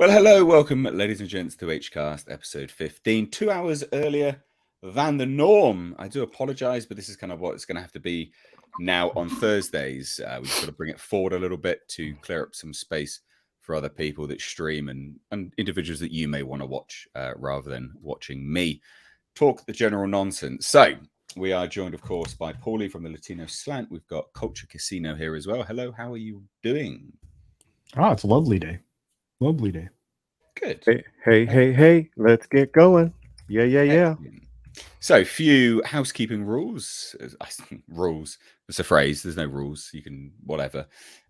Well, hello, welcome, ladies and gents, to Hcast episode 15. 2 hours earlier than the norm. I do apologise, but this is kind of what it's going to have to be now on Thursdays. We've just got to bring it forward a little bit to clear up some space for other people that stream and individuals that you may want to watch rather than watching me talk the general nonsense. So we are joined, of course, by Paulie from the Latino Slant. We've got Culture Casino here as well. Hello, how are you doing? Oh, it's a lovely day. Lovely day. Good. Hey, let's get going. Yeah. Excellent. So, few housekeeping rules. Rules. It's a phrase. There's no rules. You can whatever.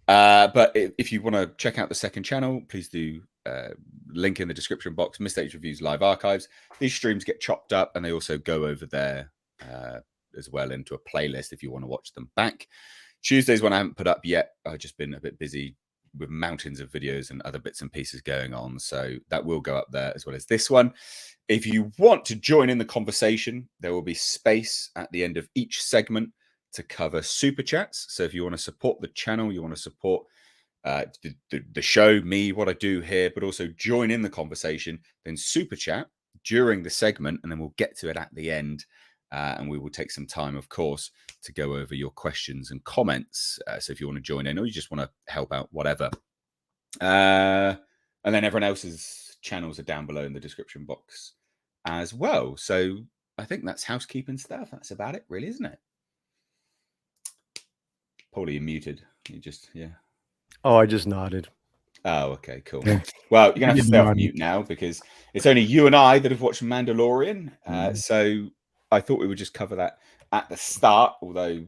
But if you want to check out the second channel, please do. Link in the description box. Mistakes Reviews live archives. These streams get chopped up, and they also go over there as well into a playlist if you want to watch them back. Tuesdays one I haven't put up yet. I've just been a bit busy with mountains of videos and other bits and pieces going on. So that will go up there as well as this one. If you want to join in the conversation, there will be space at the end of each segment to cover super chats. So if you want to support the channel, you want to support the show, me, what I do here, but also join in the conversation, then super chat during the segment, and then we'll get to it at the end. And we will take some time, of course, to go over your questions and comments. So if you want to join in or you just want to help out, whatever. And then everyone else's channels are down below in the description box as well. So I think that's housekeeping stuff. That's about it, really, isn't it? Paulie, you're muted. You just, yeah. Oh, I just nodded. Oh, okay, cool. Well, you're going to have to stay off mute now because it's only you and I that have watched Mandalorian. So I thought we would just cover that at the start, although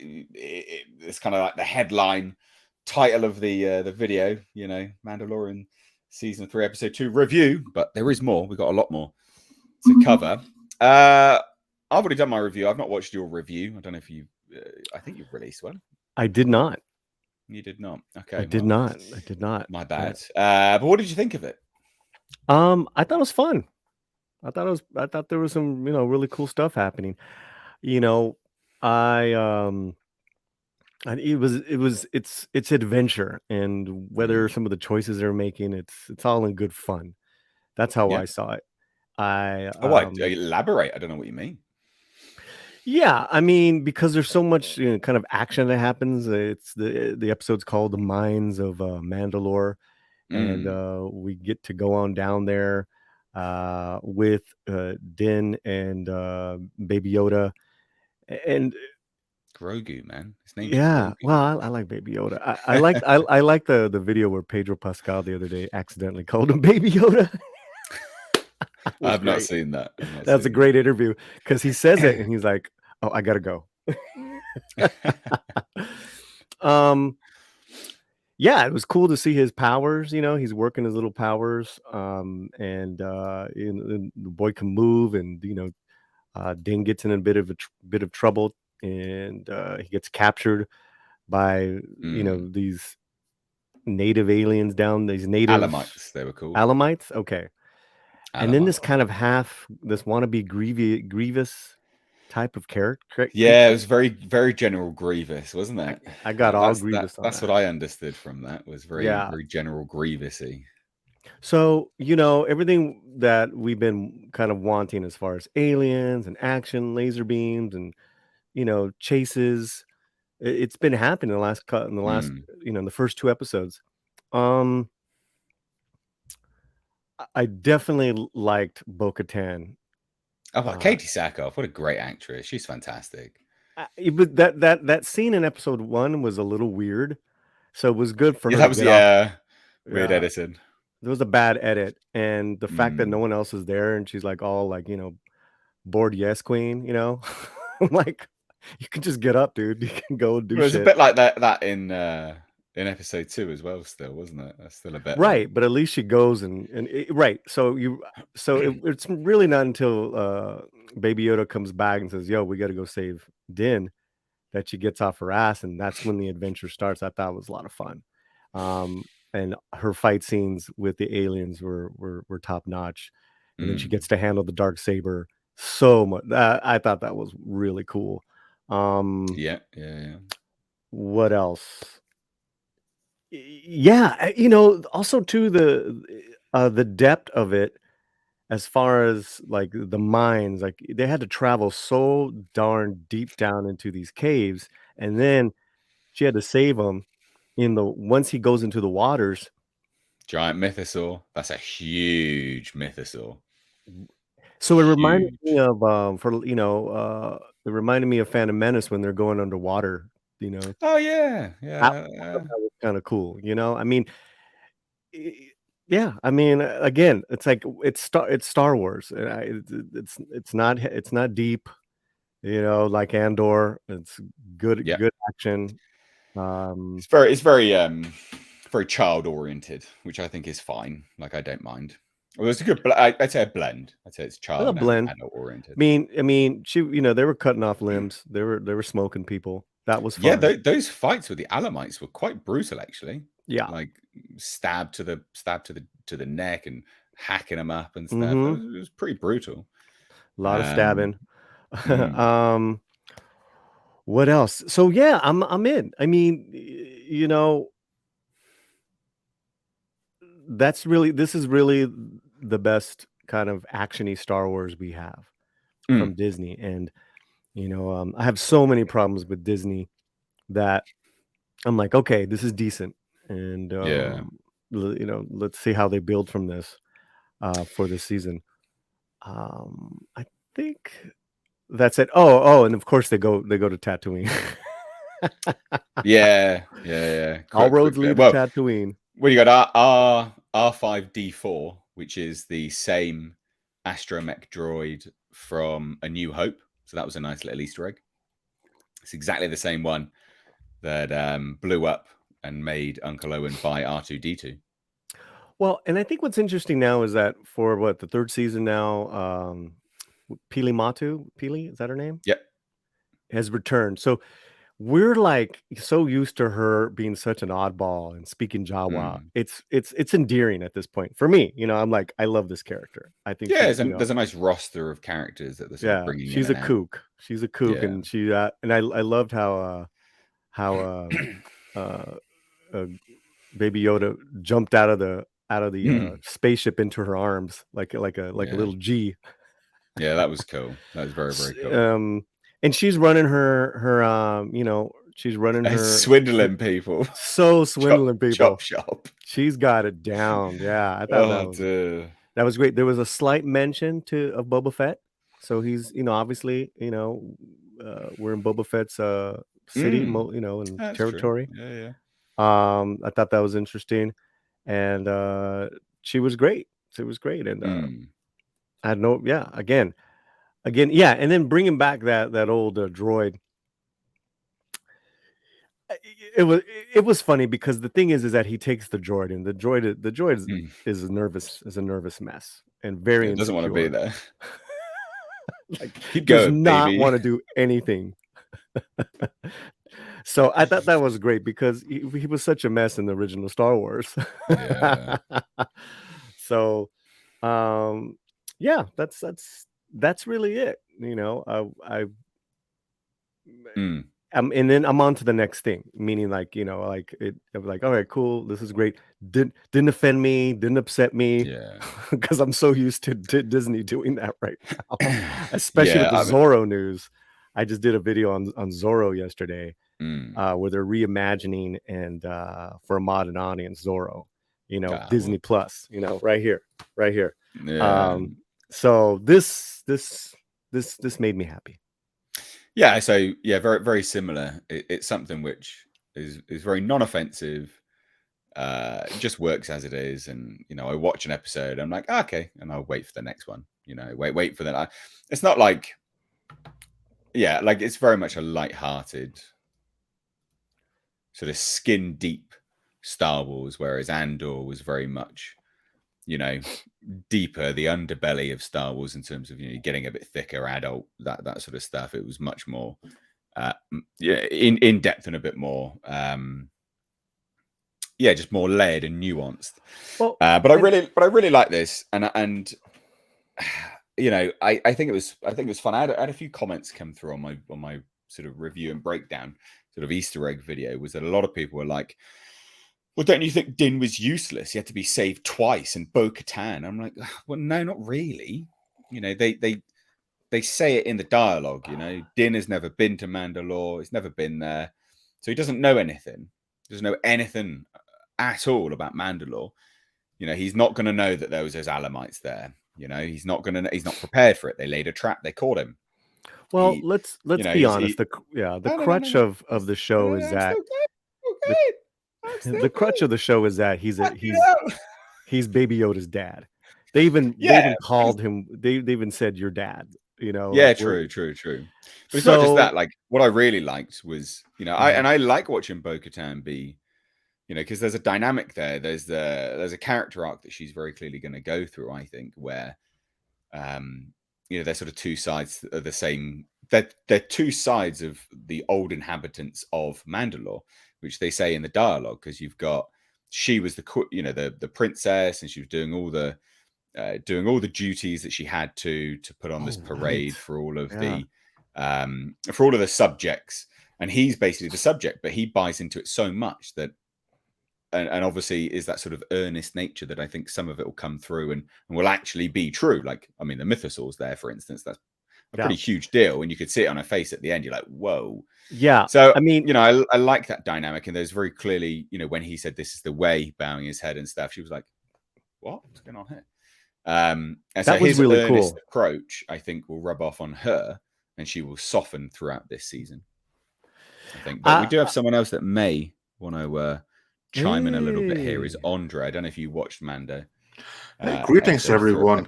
it's kind of like the headline title of the video, you know, Mandalorian season 3, episode 2 review. But there is more. We've got a lot more to cover. I've already done my review. I've not watched your review. I don't know if you. I think you've released one. I did not. You did not. Okay, I did not. My bad. But what did you think of it? I thought it was fun. I thought there was some, really cool stuff happening. It's adventure, and whether some of the choices they're making, it's all in good fun. That's how I saw it. Elaborate. I don't know what you mean. Yeah, I mean, because there's so much kind of action that happens. It's the episode's called "The Mines of Mandalore," and we get to go on down there with Din and Baby Yoda, and Grogu, man. His name's yeah. Grogu. Well, I like Baby Yoda. I like the video where Pedro Pascal the other day accidentally called him Baby Yoda. I've not seen that. That's a great interview because he says it and he's like, "Oh, I gotta go." Yeah, it was cool to see his powers. He's working his little powers, and the boy can move, and Din gets in a bit of trouble, and he gets captured by these native aliens down these native Alamites. They were called Alamites. Okay. And then this kind of this wannabe Grievous type of character. Yeah, it was very, very General Grievous, wasn't it? I got all Grievous on that's that. what I understood from that. Was very, very General Grievousy. So, everything that we've been kind of wanting as far as aliens and action, laser beams and, chases, it's been happening in the first 2 episodes. I definitely liked Bo-Katan. Oh, Katie Sackhoff, what a great actress! She's fantastic. But that scene in episode 1 was a little weird, so it was good for her. That was weird editing. There was a bad edit, and the fact that no one else is there, and she's like all like bored, yes, queen. Like you can just get up, dude. You can go do. It was a bit like that in episode 2 as well, still, wasn't it? That's still a bit right, but at least she goes right. So it's really not until Baby Yoda comes back and says, "Yo, we got to go save Din," that she gets off her ass, and that's when the adventure starts. I thought it was a lot of fun, and her fight scenes with the aliens were top notch, and then she gets to handle the darksaber so much. I thought that was really cool. Yeah. What else? Yeah, also too, the depth of it, as far as like the mines, like they had to travel so darn deep down into these caves, and then she had to save him once he goes into the waters. Giant mythosaur. That's a huge mythosaur. So it reminded Huge. me of it reminded me of Phantom Menace when they're going underwater. Oh yeah, I yeah, thought that was kind of cool. I mean, yeah. I mean, again, it's like it's Star Wars. It's not deep. Like Andor. It's yeah. good action. It's very child oriented, which I think is fine. Like I don't mind. Well, it's a good. I'd say a blend. I'd say it's A child and blend. adult oriented. I mean, they were cutting off limbs. They were smoking people. That was Yeah, fun. those fights with the Alamites were quite brutal, actually. Yeah. Like stab to the neck and hacking them up and stuff. Mm-hmm. It was pretty brutal. A lot of stabbing. Mm, What else? So yeah, I'm in. I mean, this is really the best kind of actiony Star Wars we have from mm, Disney. And I have so many problems with Disney that I'm like, okay, this is decent, and yeah. let's see how they build from this for this season. I think that's it. And of course they go to Tatooine. Yeah, yeah, yeah. All roads Quick. lead to Well, Tatooine. you got R5D4, which is the same astromech droid from A New Hope. So that was a nice little Easter egg. It's exactly the same one that blew up and made Uncle Owen buy R2D2. Well, and I think what's interesting now is that for the third season now, Pili, is that her name? Yep. Has returned. So we're like so used to her being such an oddball and speaking Jawa. Mm. It's endearing at this point for me. I'm like, I love this character. I think Yeah, she's there's a nice roster of characters that they're sort of yeah, bringing in she's a and out. kook. She's a kook, Yeah. and I loved how Baby Yoda jumped out of the spaceship into her arms like a Yeah. little G. Yeah, that was cool. That was very, very cool. And she's running she's running her Swindling people. swindling people. Chop shop. She's got it down. Yeah, I thought Oh, dear. that was great. There was a slight mention of Boba Fett, so he's obviously we're in Boba Fett's city, and That's territory. True. Yeah, yeah. I thought that was interesting, and she was great. She was great, and I had no again, yeah, and then bringing back that old droid. It was funny because the thing is that he takes the droid, and the droid is a nervous mess and very It doesn't want to be insecure. there. Like Keep does going, not baby. want to do anything. So I thought that was great because he was such a mess in the original Star Wars. Yeah. So yeah, that's really it. And then I'm on to the next thing, meaning like, I'm like, all right, cool. This is great. Didn't offend me, didn't upset me. Yeah. Because I'm so used to Disney doing that right now, especially with the Yeah, Zorro news. I just did a video on Zorro yesterday, where they're reimagining and for a modern audience, Zorro, Disney Plus, right here. Yeah. So this made me happy. Yeah. So yeah, very, very similar. It's something which is very non-offensive. Just works as it is, and I watch an episode, I'm like, okay, and I'll wait for the next one. Wait for that. It's not like, yeah, like it's very much a light-hearted, sort of skin deep Star Wars, whereas Andor was very much, deeper, the underbelly of Star Wars in terms of getting a bit thicker, adult, that sort of stuff. It was much more, in depth and a bit more. Just more layered and nuanced. Well, but I really like this, and I think it was fun. I had a few comments come through on my sort of review and breakdown, sort of Easter egg video. Was that a lot of people were like, well, don't you think Din was useless? He had to be saved twice, and Bo-Katan. I'm like, well, no, not really. You know, they say it in the dialogue. You know, Din has never been to Mandalore. He's never been there, so he doesn't know anything. He doesn't know anything at all about Mandalore. You know, he's not going to know that there was those Alamites there. You know, he's not prepared for it. They laid a trap. They caught him. Well, let's be honest. The crutch of the show is that the crutch of the show is that he's Baby Yoda's dad. They even called him. They even said your dad. You know. Yeah, true. But it's not just that. Like, what I really liked was, you know, I like watching Bo-Katan be, you know, because there's a dynamic there. There's a character arc that she's very clearly going to go through. I think where, you know, they're sort of two sides of the same. They're two sides of the old inhabitants of Mandalore, which they say in the dialogue. Because you've got, she was the princess, and she was doing all the duties that she had to put on this parade for all of the subjects, and he's basically the subject, but he buys into it so much that, and obviously is that sort of earnest nature that I think some of it will come through and will actually be true. Like, I mean, the mythosaurs there, for instance, that's a pretty huge deal, and you could see it on her face at the end. You're like, whoa. Yeah. So I mean, you know, I like that dynamic, and there's very clearly, you know, when he said this is the way, bowing his head and stuff, she was like, what's going on here? And so his really earnest approach, I think, will rub off on her, and she will soften throughout this season, I think. But we do have someone else that may want to chime in a little bit here. Is Andre? I don't know if you watched Mando. Greetings, everyone.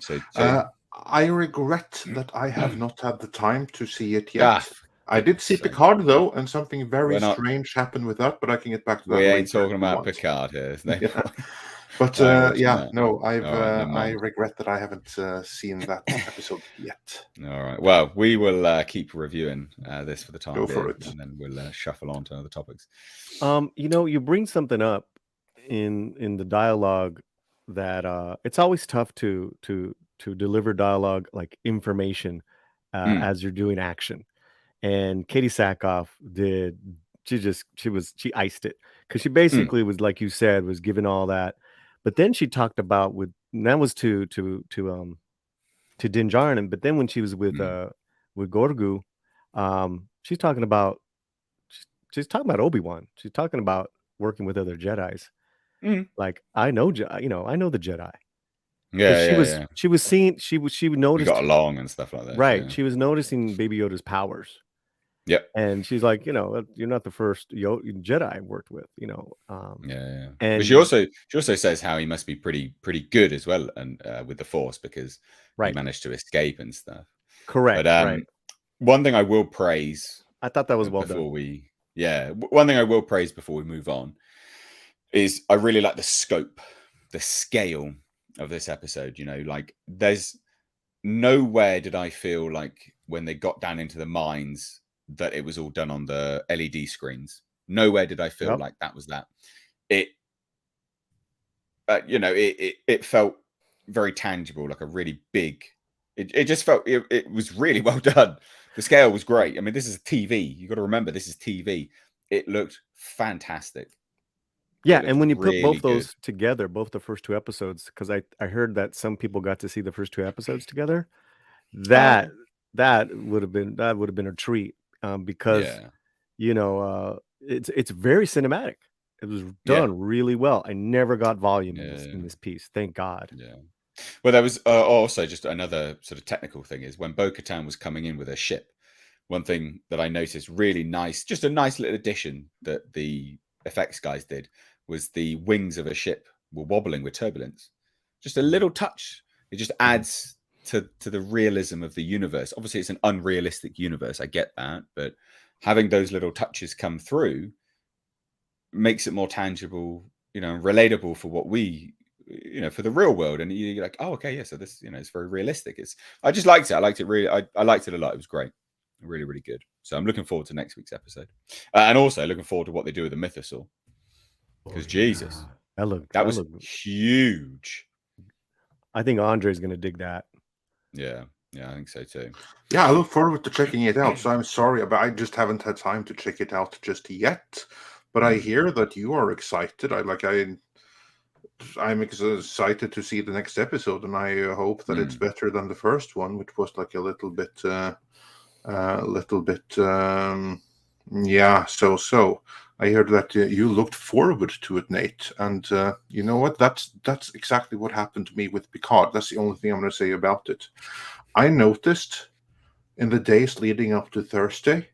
I regret that I have not had the time to see it yet. I did see Picard, though, and something very strange happened with that, but I can get back to that later. We ain't talking about Picard here. But I regret that I haven't seen that episode yet. All right. Well, we will keep reviewing this for the time being, and then we'll shuffle on to other topics. You know, you bring something up in the dialogue that it's always tough to deliver dialogue like information as you're doing action. And Katie Sackhoff she iced it, because she basically was, like you said, was given all that. But then she talked about and that was to Din Djarin, but then when she was with Grogu, she's talking about Obi-Wan. She's talking about working with other Jedis. Like, I know the Jedi. Yeah, she was seeing, she noticed, got along and stuff like that. Right. Yeah. She was noticing Baby Yoda's powers. Yep. And she's like, you know, you're not the first Jedi I worked with, you know. And but she also says how he must be pretty good as well, and with the Force, because he managed to escape and stuff. Correct. But one thing I will praise, I thought that was well before done. One thing I will praise before we move on is I really like the scope, the scale of this episode. You know, like, there's nowhere did I feel like when they got down into the mines that it was all done on the LED screens. Nowhere did I feel like that was that. It, you know, it felt very tangible, like a really big. It just felt it was really well done. The scale was great. I mean, this is TV. You got to remember, this is TV. It looked fantastic. Yeah, and when you put both those together, both the first two episodes, because I heard that some people got to see the first two episodes together, that would have been a treat, because you know, it's very cinematic. It was done really well. I never got volume in this piece, thank God. Yeah. Well, there was also just another sort of technical thing is when Bo-Katan was coming in with her ship. One thing that I noticed really nice, just a nice little addition that the effects guys did, was the wings of a ship were wobbling with turbulence. Just a little touch. It just adds to the realism of the universe. Obviously, it's an unrealistic universe. I get that, but having those little touches come through makes it more tangible, you know, relatable for what we, you know, for the real world. And you're like, oh, okay, yeah. So this, you know, it's very realistic. I just liked it. I liked it really. I liked it a lot. It was great. Really, really good. So I'm looking forward to next week's episode, and also looking forward to what they do with the mythosaur. Because Jesus, that was huge. I think Andre's going to dig that. Yeah, I think so too. Yeah, I look forward to checking it out. So I'm sorry, but I just haven't had time to check it out just yet. But I hear that you are excited. I'm excited to see the next episode, and I hope that it's better than the first one, which was like a little bit, so. I heard that you looked forward to it, Nate, and you know what? That's exactly what happened to me with Picard. That's the only thing I'm going to say about it. I noticed in the days leading up to Thursday,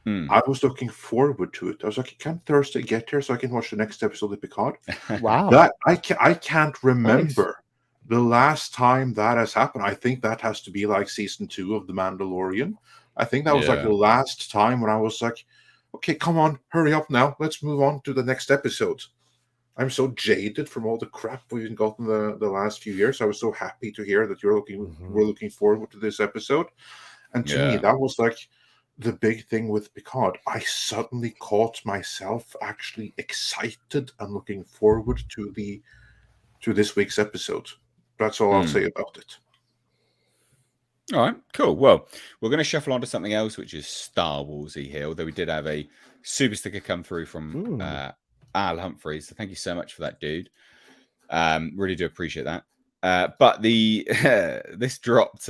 I was looking forward to it. I was like, "Can Thursday get here so I can watch the next episode of Picard?" Wow. That I can't remember the last time that has happened. I think that has to be like season 2 of The Mandalorian. I think that was like the last time when I was like, "Okay, come on, hurry up now. Let's move on to the next episode." I'm so jaded from all the crap we've gotten the last few years. I was so happy to hear that we're looking forward to this episode. And to me, that was like the big thing with Picard. I suddenly caught myself actually excited and looking forward to this week's episode. That's all I'll say about it. All right, cool. Well, we're going to shuffle on to something else, which is Star Warsy here, although we did have a super sticker come through from Al Humphreys. So thank you so much for that, dude. Really do appreciate that. But this dropped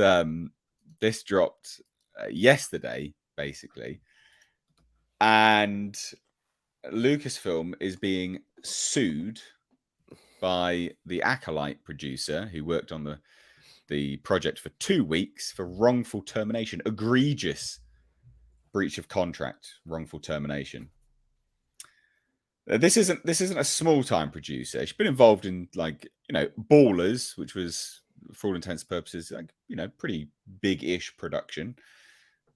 yesterday, basically. And Lucasfilm is being sued by the Acolyte producer who worked on the project for 2 weeks for wrongful termination, egregious breach of contract, wrongful termination. This isn't a small time producer. She's been involved in Ballers, which was for all intents and purposes pretty big-ish production.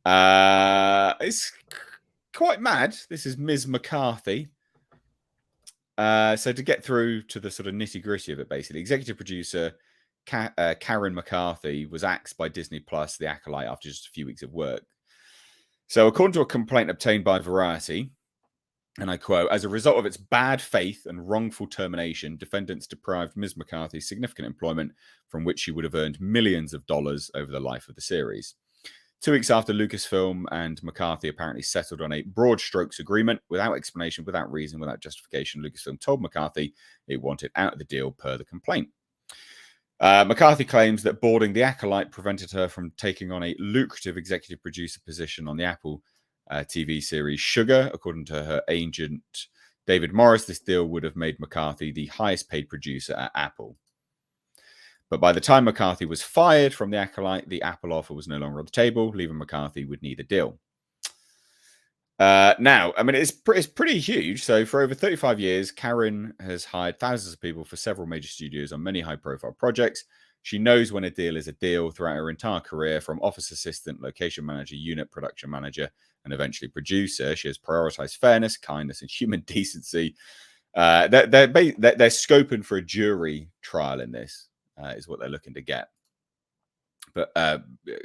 It's quite mad. This is Ms. McCarthy. So to get through to the sort of nitty-gritty of it, basically, executive producer Karen McCarthy was axed by Disney Plus, The Acolyte, after just a few weeks of work. So according to a complaint obtained by Variety, and I quote, "As a result of its bad faith and wrongful termination, defendants deprived Ms. McCarthy significant employment from which she would have earned millions of dollars over the life of the series." 2 weeks after Lucasfilm and McCarthy apparently settled on a broad strokes agreement without explanation, without reason, without justification, Lucasfilm told McCarthy it wanted out of the deal per the complaint. McCarthy claims that boarding The Acolyte prevented her from taking on a lucrative executive producer position on the Apple TV series Sugar. According to her agent, David Morris, this deal would have made McCarthy the highest paid producer at Apple. But by the time McCarthy was fired from The Acolyte, the Apple offer was no longer on the table, leaving McCarthy with neither deal. Now, I mean, it's pretty huge. So for over 35 years, Karen has hired thousands of people for several major studios on many high-profile projects. She knows when a deal is a deal throughout her entire career, from office assistant, location manager, unit production manager, and eventually producer. She has prioritized fairness, kindness, and human decency. They're scoping for a jury trial in this, is what they're looking to get. But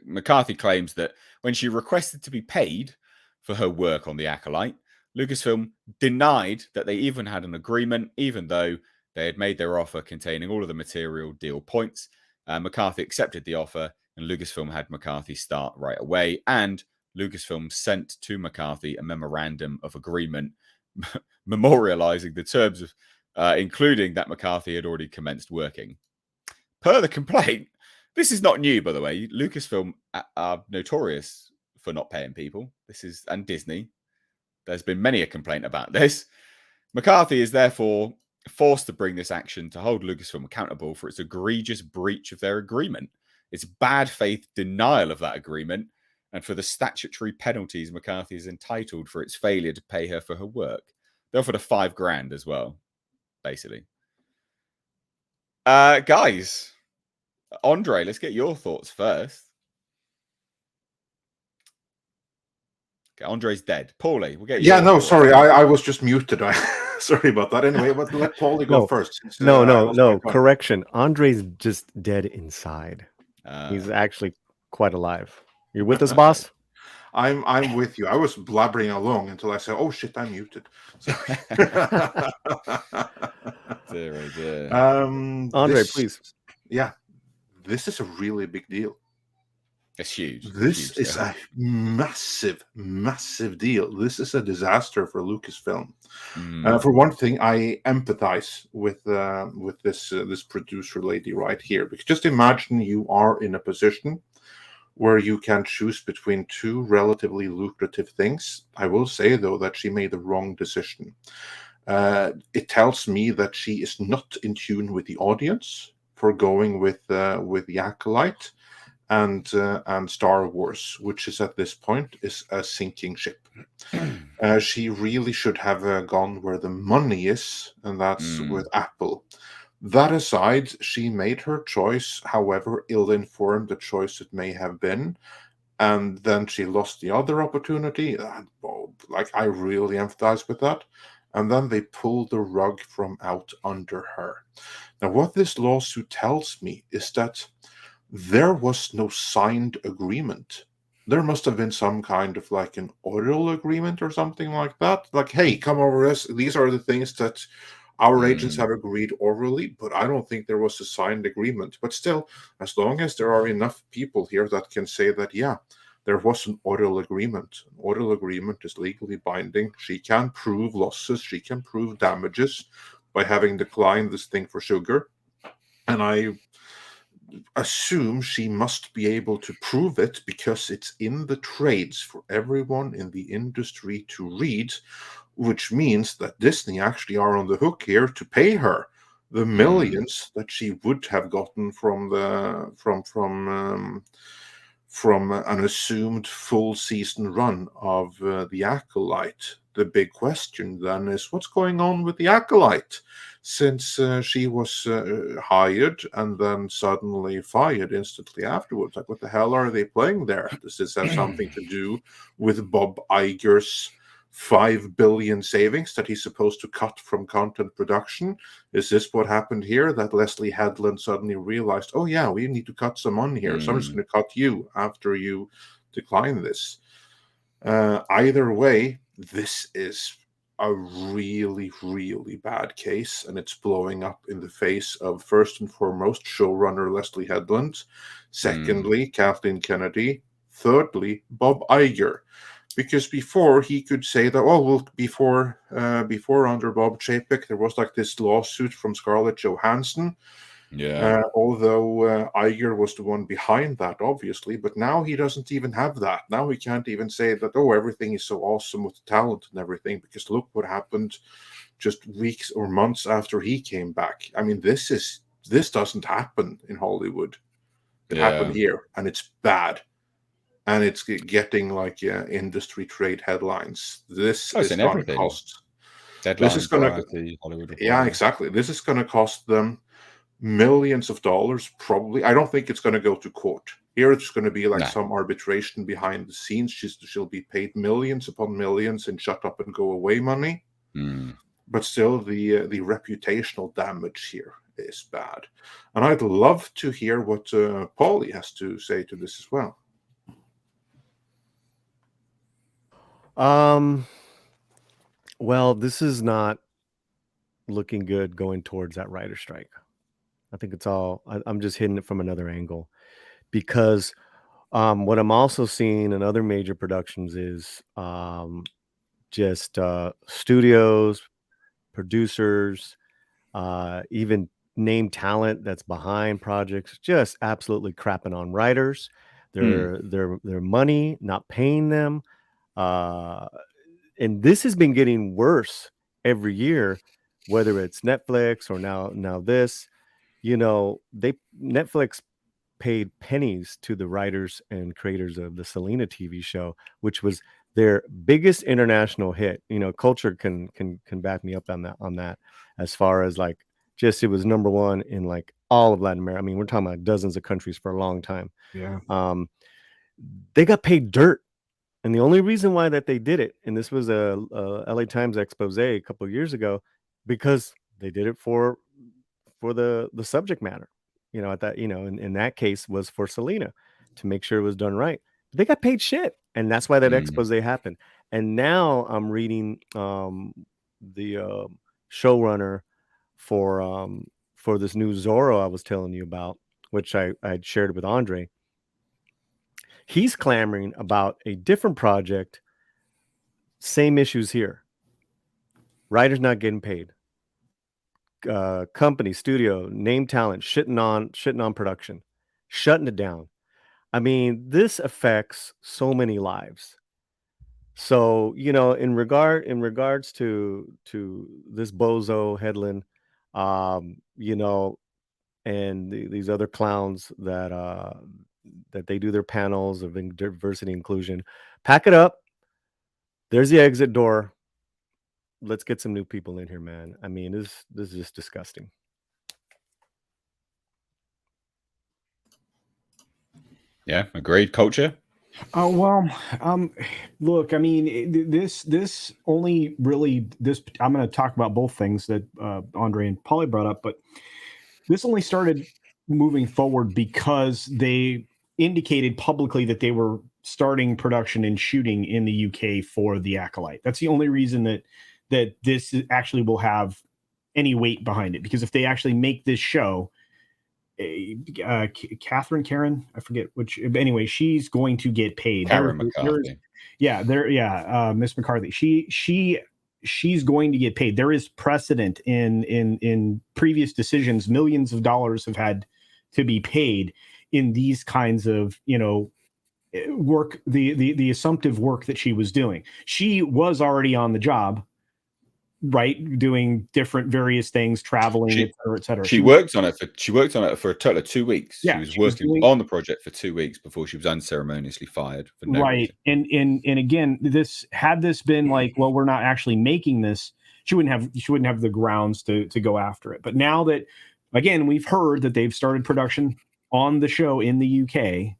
McCarthy claims that when she requested to be paid for her work on The Acolyte, Lucasfilm denied that they even had an agreement, even though they had made their offer containing all of the material deal points. McCarthy accepted the offer, and Lucasfilm had McCarthy start right away. And Lucasfilm sent to McCarthy a memorandum of agreement memorializing the terms of, including that McCarthy had already commenced working. Per the complaint, this is not new, by the way. Lucasfilm are notorious for not paying people. And Disney. There's been many a complaint about this. McCarthy is therefore forced to bring this action to hold Lucasfilm accountable for its egregious breach of their agreement, its bad faith denial of that agreement, and for the statutory penalties McCarthy is entitled for its failure to pay her for her work. They offered her $5,000 as well, basically. Guys, Andre, let's get your thoughts first. Okay, Andre's dead. Paulie, we'll get you. Yeah, no, sorry, I was just muted. Sorry about that. Anyway, but let Paulie go first. No. Correction. Andre's just dead inside. He's actually quite alive. You with us, boss? I'm with you. I was blabbering along until I said, "Oh shit, I'm muted." Andre, please. Yeah, this is a really big deal. It's huge. This huge is a massive, massive deal. This is a disaster for Lucasfilm. For one thing, I empathize with this producer lady right here, because just imagine you are in a position where you can choose between two relatively lucrative things. I will say, though, that she made the wrong decision. It tells me that she is not in tune with the audience for going with the Acolyte and Star Wars, which is at this point is a sinking ship. She really should have gone where the money is, and that's with Apple. That aside, she made her choice, however ill-informed the choice it may have been, and then she lost the other opportunity. Like, I really empathize with that. And then they pulled the rug from out under her. Now, what this lawsuit tells me is that there was no signed agreement. There must have been some kind of like an oral agreement or something like that. Like, hey, come over this. These are the things that our agents have agreed orally, but I don't think there was a signed agreement. But still, as long as there are enough people here that can say that, yeah, there was an oral agreement. An oral agreement is legally binding. She can prove losses. She can prove damages by having declined this thing for sugar. And I assume she must be able to prove it because it's in the trades for everyone in the industry to read, which means that Disney actually are on the hook here to pay her the millions that she would have gotten from an assumed full season run of the Acolyte. The big question then is, what's going on with the Acolyte? Since she was hired and then suddenly fired instantly afterwards. Like, what the hell are they playing there? Does this have something to do with Bob Iger's 5 billion savings that he's supposed to cut from content production? Is this what happened here, that Leslie Headland suddenly realized, oh yeah, we need to cut some money here, so I'm just going to cut you after you decline this? Either way, this is a really, really bad case, and it's blowing up in the face of, first and foremost, showrunner Leslie Headland, secondly, Kathleen Kennedy, thirdly, Bob Iger. Because before he could say that, oh well, before under Bob Chapek there was like this lawsuit from Scarlett Johansson. Although Iger was the one behind that, obviously, but now he doesn't even have that. Now he can't even say that, oh, everything is so awesome with the talent and everything, because look what happened just weeks or months after he came back. I mean, this doesn't happen in Hollywood. It happened here, and it's bad. And it's getting like industry trade headlines. This is going to cost. Deadline, Variety, Hollywood. Yeah, exactly. This is going to cost them millions of dollars, probably. I don't think it's going to go to court. Here it's going to be like some arbitration behind the scenes. She'll be paid millions upon millions in shut up and go away money. But still, the reputational damage here is bad. And I'd love to hear what Paulie has to say to this as well. Well, this is not looking good going towards that writer strike. I think it's all, I'm just hitting it from another angle, because what I'm also seeing in other major productions is just studios, producers, even name talent that's behind projects, just absolutely crapping on writers, their money, not paying them. And this has been getting worse every year, whether it's Netflix or now this. You know, Netflix paid pennies to the writers and creators of the Selena TV show, which was their biggest international hit. You know, Culture can back me up on that as far as like, just it was number one in like all of Latin America. I mean, we're talking about dozens of countries for a long time. Yeah. They got paid dirt. And the only reason why that they did it, and this was a LA Times expose a couple of years ago, because they did it for the subject matter, you know, at that, you know, in that case was for Selena, to make sure it was done right. But they got paid shit, and that's why that expose happened. And now I'm reading the showrunner for this new Zorro I was telling you about, which I shared with Andre. He's clamoring about a different project. Same issues here. Writers not getting paid. Company, studio, name talent, shitting on production, shutting it down. I mean, this affects so many lives. So, in regards to this bozo Headland, and these other clowns that they do their panels of diversity inclusion, pack it up. There's the exit door. Let's get some new people in here, man. I mean, this is just disgusting. Yeah, agreed. Culture. Oh well, look, I mean, this only really this. I'm going to talk about both things that Andre and Polly brought up, but this only started moving forward because they indicated publicly that they were starting production and shooting in the UK for The Acolyte. That's the only reason that this actually will have any weight behind it. Because if they actually make this show, Karen, I forget which. Anyway, she's going to get paid. Karen McCarthy. Miss McCarthy. She's going to get paid. There is precedent in previous decisions. Millions of dollars have had to be paid in these kinds of work. The assumptive work that she was doing. She was already on the job, right, doing different various things, traveling, et cetera. She worked on it for a total of 2 weeks. Yeah, she was working on the project for 2 weeks before she was unceremoniously fired for no reason. And again, this been like, well, we're not actually making this, she wouldn't have the grounds to go after it. But now that, again, we've heard that they've started production on the show in the UK.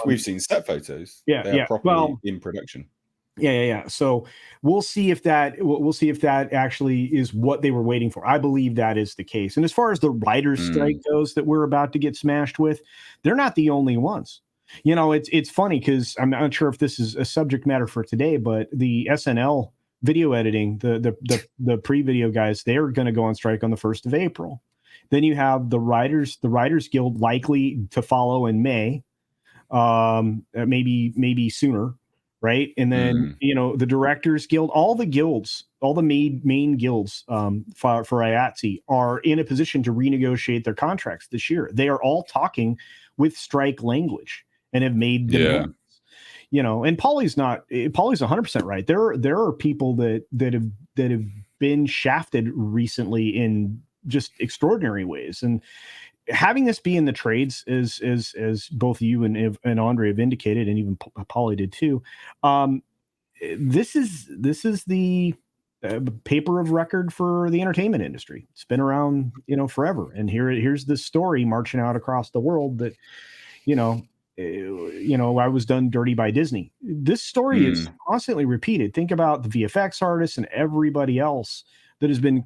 We've seen set photos. Yeah, they are properly in production. Yeah. So we'll see if that actually is what they were waiting for. I believe that is the case. And as far as the writers' strike goes that we're about to get smashed with, they're not the only ones. It's funny because I'm not sure if this is a subject matter for today, but the SNL video editing, the pre-video guys, they're going to go on strike on the 1st of April. Then you have the Writers Guild likely to follow in May, maybe sooner. Right. And then, the Directors Guild, all the guilds, all the main guilds for IATSE are in a position to renegotiate their contracts this year. They are all talking with strike language and have made demands. And Polly's 100% right. There are people that have been shafted recently in just extraordinary ways. And having this be in the trades, as both you and Andre have indicated, and even Polly did too, this is the paper of record for the entertainment industry. It's been around, forever. And here's this story marching out across the world that, I was done dirty by Disney. This story is constantly repeated. Think about the VFX artists and everybody else that has been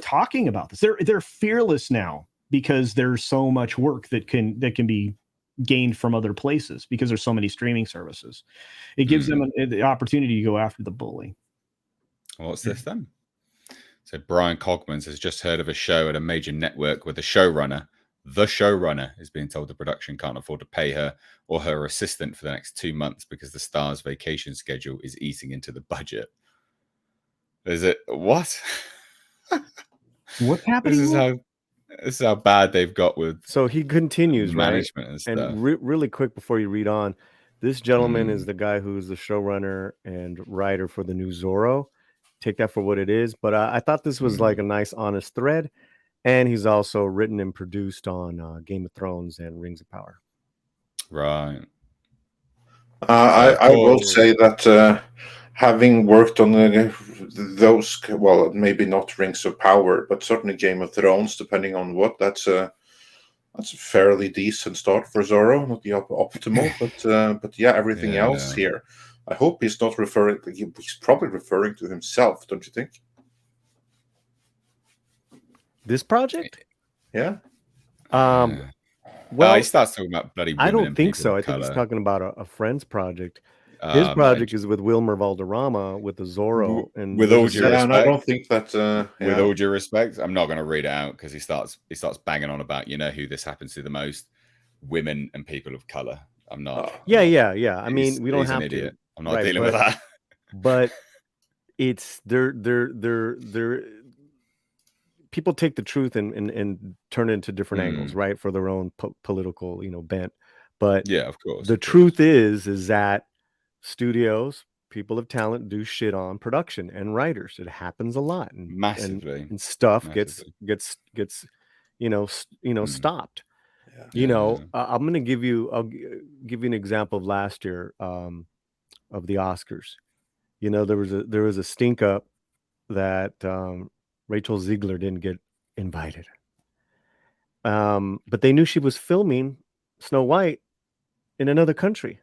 talking about this. They're fearless now, because there's so much work that can be gained from other places because there's so many streaming services. It gives them the opportunity to go after the bully. What's this then? So Brian Cogmans has just heard of a show at a major network where the showrunner is being told the production can't afford to pay her or her assistant for the next 2 months because the star's vacation schedule is eating into the budget. Is it what? What's happening? This is how bad they've got with. So he continues, management, right? and stuff. And really quick before you read on, this gentleman is the guy who's the showrunner and writer for the new Zorro. Take that for what it is. But I thought this was like a nice, honest thread. And he's also written and produced on Game of Thrones and Rings of Power. Right. I will say that having worked on those, well, maybe not Rings of Power, but certainly Game of Thrones, depending on what, that's a fairly decent start for Zorro. Not the optimal, but yeah, everything else here. I hope he's not referring. He's probably referring to himself, don't you think? This project? Yeah. Well, he starts talking about bloody women. I don't think so. I think he's talking about a friend's project. His project is with Wilmer Valderrama with the Zorro, and with all due respect, and I don't think that. With all due respect, I'm not going to read it out because he starts banging on about who this happens to the most, women and people of color. I'm not. Yeah. I mean, we don't have an idiot. to. I'm not dealing with that. But it's they're people take the truth and turn it into different angles, right, for their own political, bent. But yeah, of course. The truth is that studios, people of talent, do shit on production and writers. It happens a lot, massively, and stuff gets stopped. I'm gonna give you an example of last year, of the Oscars. There was a stink up that Rachel Ziegler didn't get invited, but they knew she was filming Snow White in another country.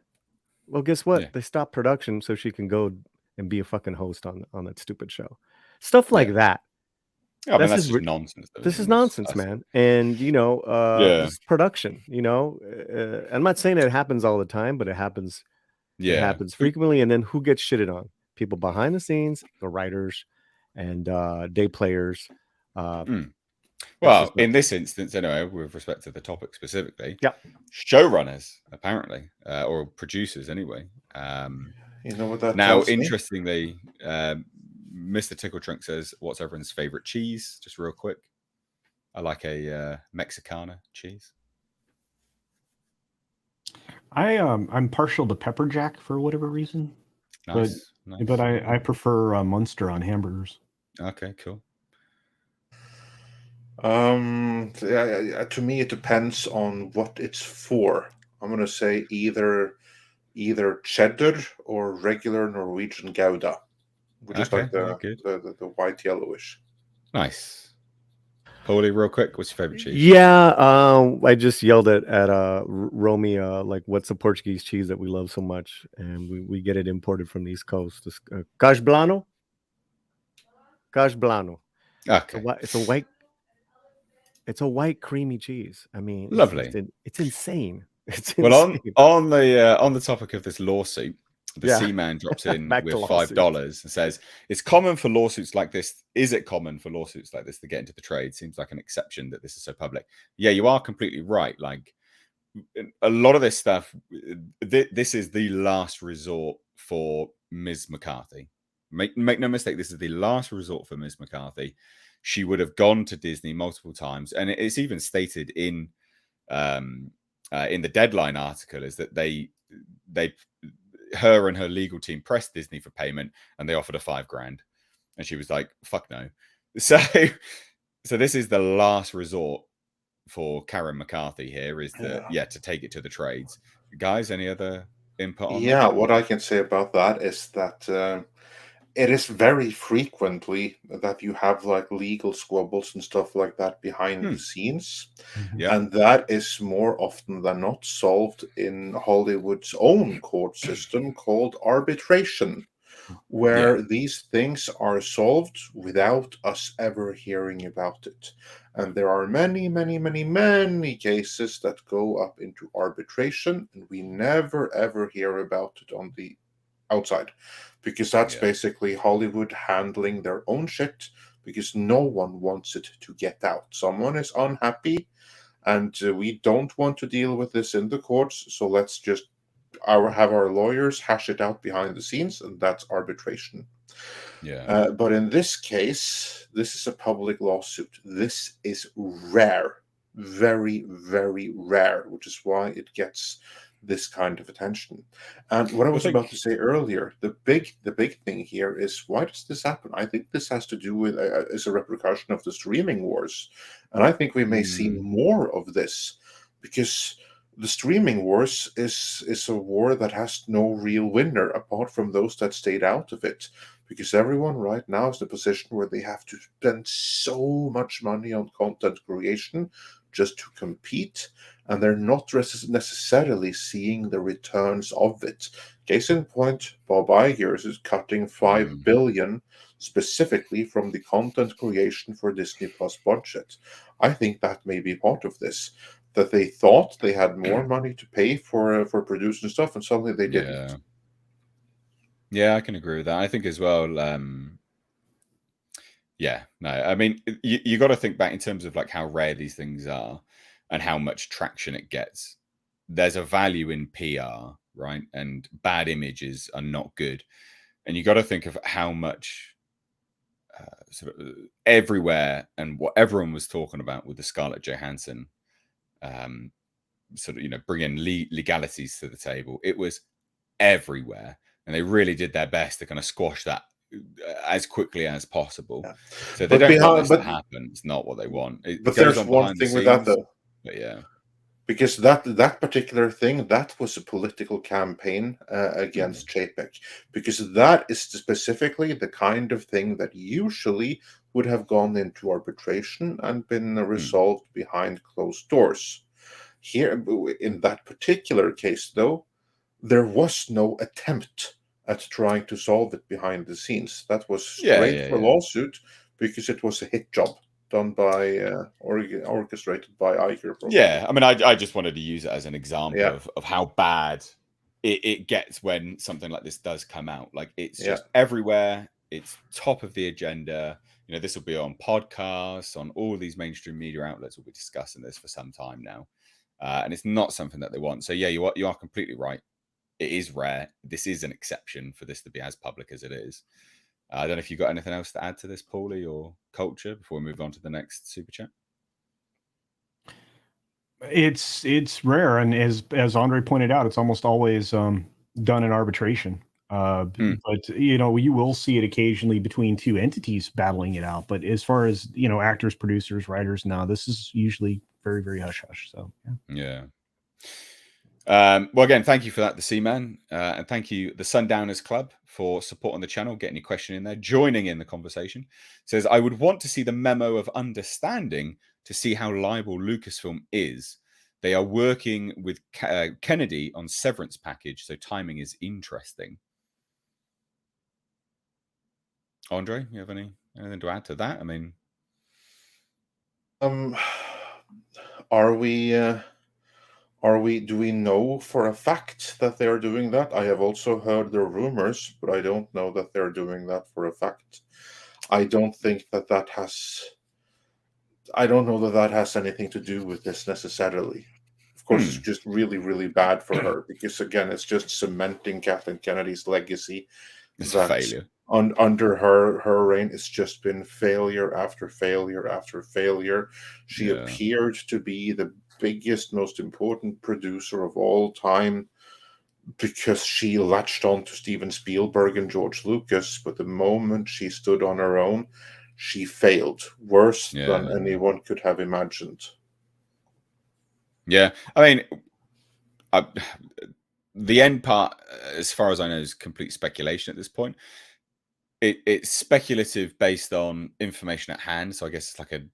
Well, guess what? Yeah. They stopped production so she can go and be a fucking host on that stupid show. Stuff like that. Yeah, I mean, that's just nonsense. This is nonsense, man. And this is production. I'm not saying it happens all the time, but it happens. Yeah, it happens frequently. And then who gets shitted on? People behind the scenes, the writers, and day players. Well, in this instance, anyway, with respect to the topic specifically, showrunners apparently, or producers anyway. You know what that now, tells me? Interestingly, Mr. Tickle Trunk says, "What's everyone's favorite cheese?" Just real quick, I like a Mexicana cheese. I'm partial to pepper jack for whatever reason. Nice. But I prefer Munster on hamburgers. Okay, cool. To me, it depends on what it's for. I'm gonna say either cheddar or regular Norwegian Gouda, which is like the white yellowish. Nice. Paulie, real quick, what's your favorite cheese? Yeah, I just yelled at Romy, like, what's the Portuguese cheese that we love so much, and we get it imported from the East Coast. This Casblano. Okay, it's a white creamy cheese. I mean, lovely. It's insane. Well, on the topic of this lawsuit, the Seaman drops in with $5 and says, "It's common for lawsuits like this. Is it common for lawsuits like this to get into the trade? Seems like an exception that this is so public." Yeah, you are completely right. Like, a lot of this stuff, this is the last resort for Ms. McCarthy. Make no mistake, this is the last resort for Ms. McCarthy. She would have gone to Disney multiple times, and it's even stated in the Deadline article is that her and her legal team pressed Disney for payment, and they offered her $5,000, and she was like, "Fuck no." So this is the last resort for Karen McCarthy here, is that to take it to the trades. Guys, any other input on that? What I can say about that is that it is very frequently that you have like legal squabbles and stuff like that behind the scenes. And that is more often than not solved in Hollywood's own court system called arbitration, where these things are solved without us ever hearing about it. And there are many, many, many, many cases that go up into arbitration, and we never ever hear about it on the outside, because that's basically Hollywood handling their own shit, because no one wants it to get out. Someone is unhappy, and we don't want to deal with this in the courts, so let's just have our lawyers hash it out behind the scenes, and that's arbitration. But in this case, this is a public lawsuit. This is rare, very, very rare, which is why it gets this kind of attention. And what I was about to say earlier, the big thing here is, why does this happen? I think this has to do with is a repercussion of the streaming wars, and I think we may see more of this, because the streaming wars is a war that has no real winner apart from those that stayed out of it, because everyone right now is in a position where they have to spend so much money on content creation just to compete, and they're not necessarily seeing the returns of it. Case in point, Bob Iger is cutting $5 billion specifically from the content creation for Disney Plus budget. I think that may be part of this, that they thought they had more money to pay for producing stuff, and suddenly they didn't. Yeah, I can agree with that. I think as well. I mean, you got to think back in terms of like how rare these things are and how much traction it gets. there's a value in PR, right? And bad images are not good. And you got to think of how much sort of everywhere and what everyone was talking about with the Scarlett Johansson, sort of, bringing legalities to the table. It was everywhere, and they really did their best to kind of squash that as quickly as possible. Yeah. So they don't want this to happen. It's not what they want. But there's one thing with that, though. But yeah. Because that particular thing, that was a political campaign against JPEG, because that is specifically the kind of thing that usually would have gone into arbitration and been resolved behind closed doors. Here, in that particular case, though, there was no attempt at trying to solve it behind the scenes. That was straight for lawsuit, because it was a hit job done by orchestrated by Iger. Yeah, I mean, I just wanted to use it as an example of how bad it gets when something like this does come out. Like, it's just everywhere. It's top of the agenda. This will be on podcasts, on all these mainstream media outlets. Will be discussing this for some time now, and it's not something that they want. So yeah, you are completely right. It is rare. This is an exception for this to be as public as it is. I don't know if you've got anything else to add to this, Paulie or Culture, before we move on to the next super chat. It's rare, and as Andre pointed out, it's almost always done in arbitration. But you will see it occasionally between two entities battling it out. But as far as actors, producers, writers, no, this is usually very, very hush hush. So yeah. Well, again, thank you for that, the Seaman, and thank you, the Sundowners Club, for supporting the channel, getting your question in there, joining in the conversation. Says, I would want to see the memo of understanding to see how liable Lucasfilm is. They are working with Kennedy on severance package, so timing is interesting. Andre, you have anything to add to that? I mean, do we know for a fact that they are doing that? I have also heard the rumors, but I don't know that they're doing that for a fact. I don't think that has anything to do with this necessarily. Of course, it's just really, really bad for her, because again, it's just cementing Kathleen Kennedy's legacy. It's a failure. Under her reign, it's just been failure after failure after failure. She appeared to be the biggest, most important producer of all time because she latched on to Steven Spielberg and George Lucas, but the moment she stood on her own, she failed worse than anyone could have imagined. Yeah, I mean, the end part, as far as I know, is complete speculation at this point. It's speculative based on information at hand, so I guess it's like an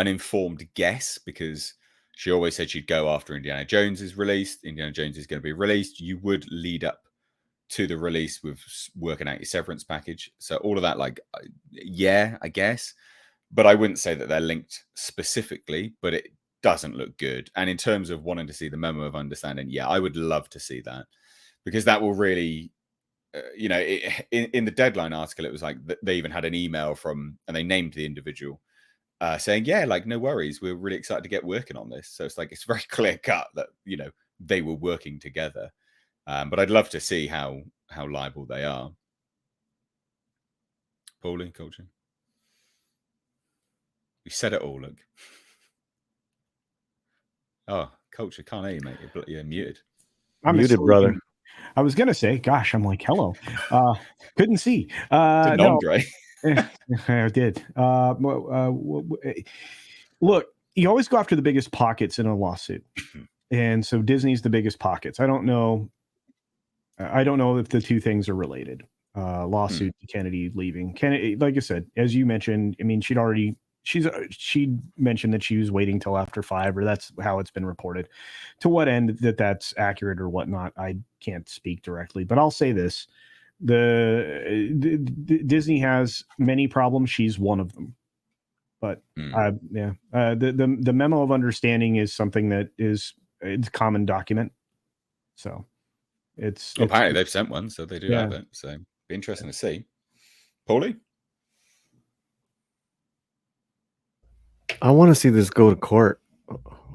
informed guess, because she always said she'd go after Indiana Jones is released. Indiana Jones is going to be released. You would lead up to the release with working out your severance package. So all of that, like, yeah, I guess. But I wouldn't say that they're linked specifically, but it doesn't look good. And in terms of wanting to see the memo of understanding, yeah, I would love to see that, because that will really, in the Deadline article, it was like they even had an email from, and they named the individual, saying, yeah, like, no worries, we're really excited to get working on this. So it's like, it's very clear cut that, they were working together. But I'd love to see how liable they are. Paulie, Culture. We said it all, look. Oh, Culture, can't hear you, mate. You're muted. I'm muted, brother. I was going to say, gosh, I'm like, hello. Couldn't see. Didn't Andre? I did. Look, you always go after the biggest pockets in a lawsuit. And so Disney's the biggest pockets. I don't know if the two things are related. Lawsuit to Kennedy leaving. Kennedy, like I said, as you mentioned, I mean, she mentioned that she was waiting till after 5, or that's how it's been reported. To what end that's accurate or whatnot, I can't speak directly. But I'll say this: the Disney has many problems. She's one of them. But the memo of understanding is something that it's a common document. So apparently they've sent one, so they do have it. So be interesting to see. Paulie? I want to see this go to court.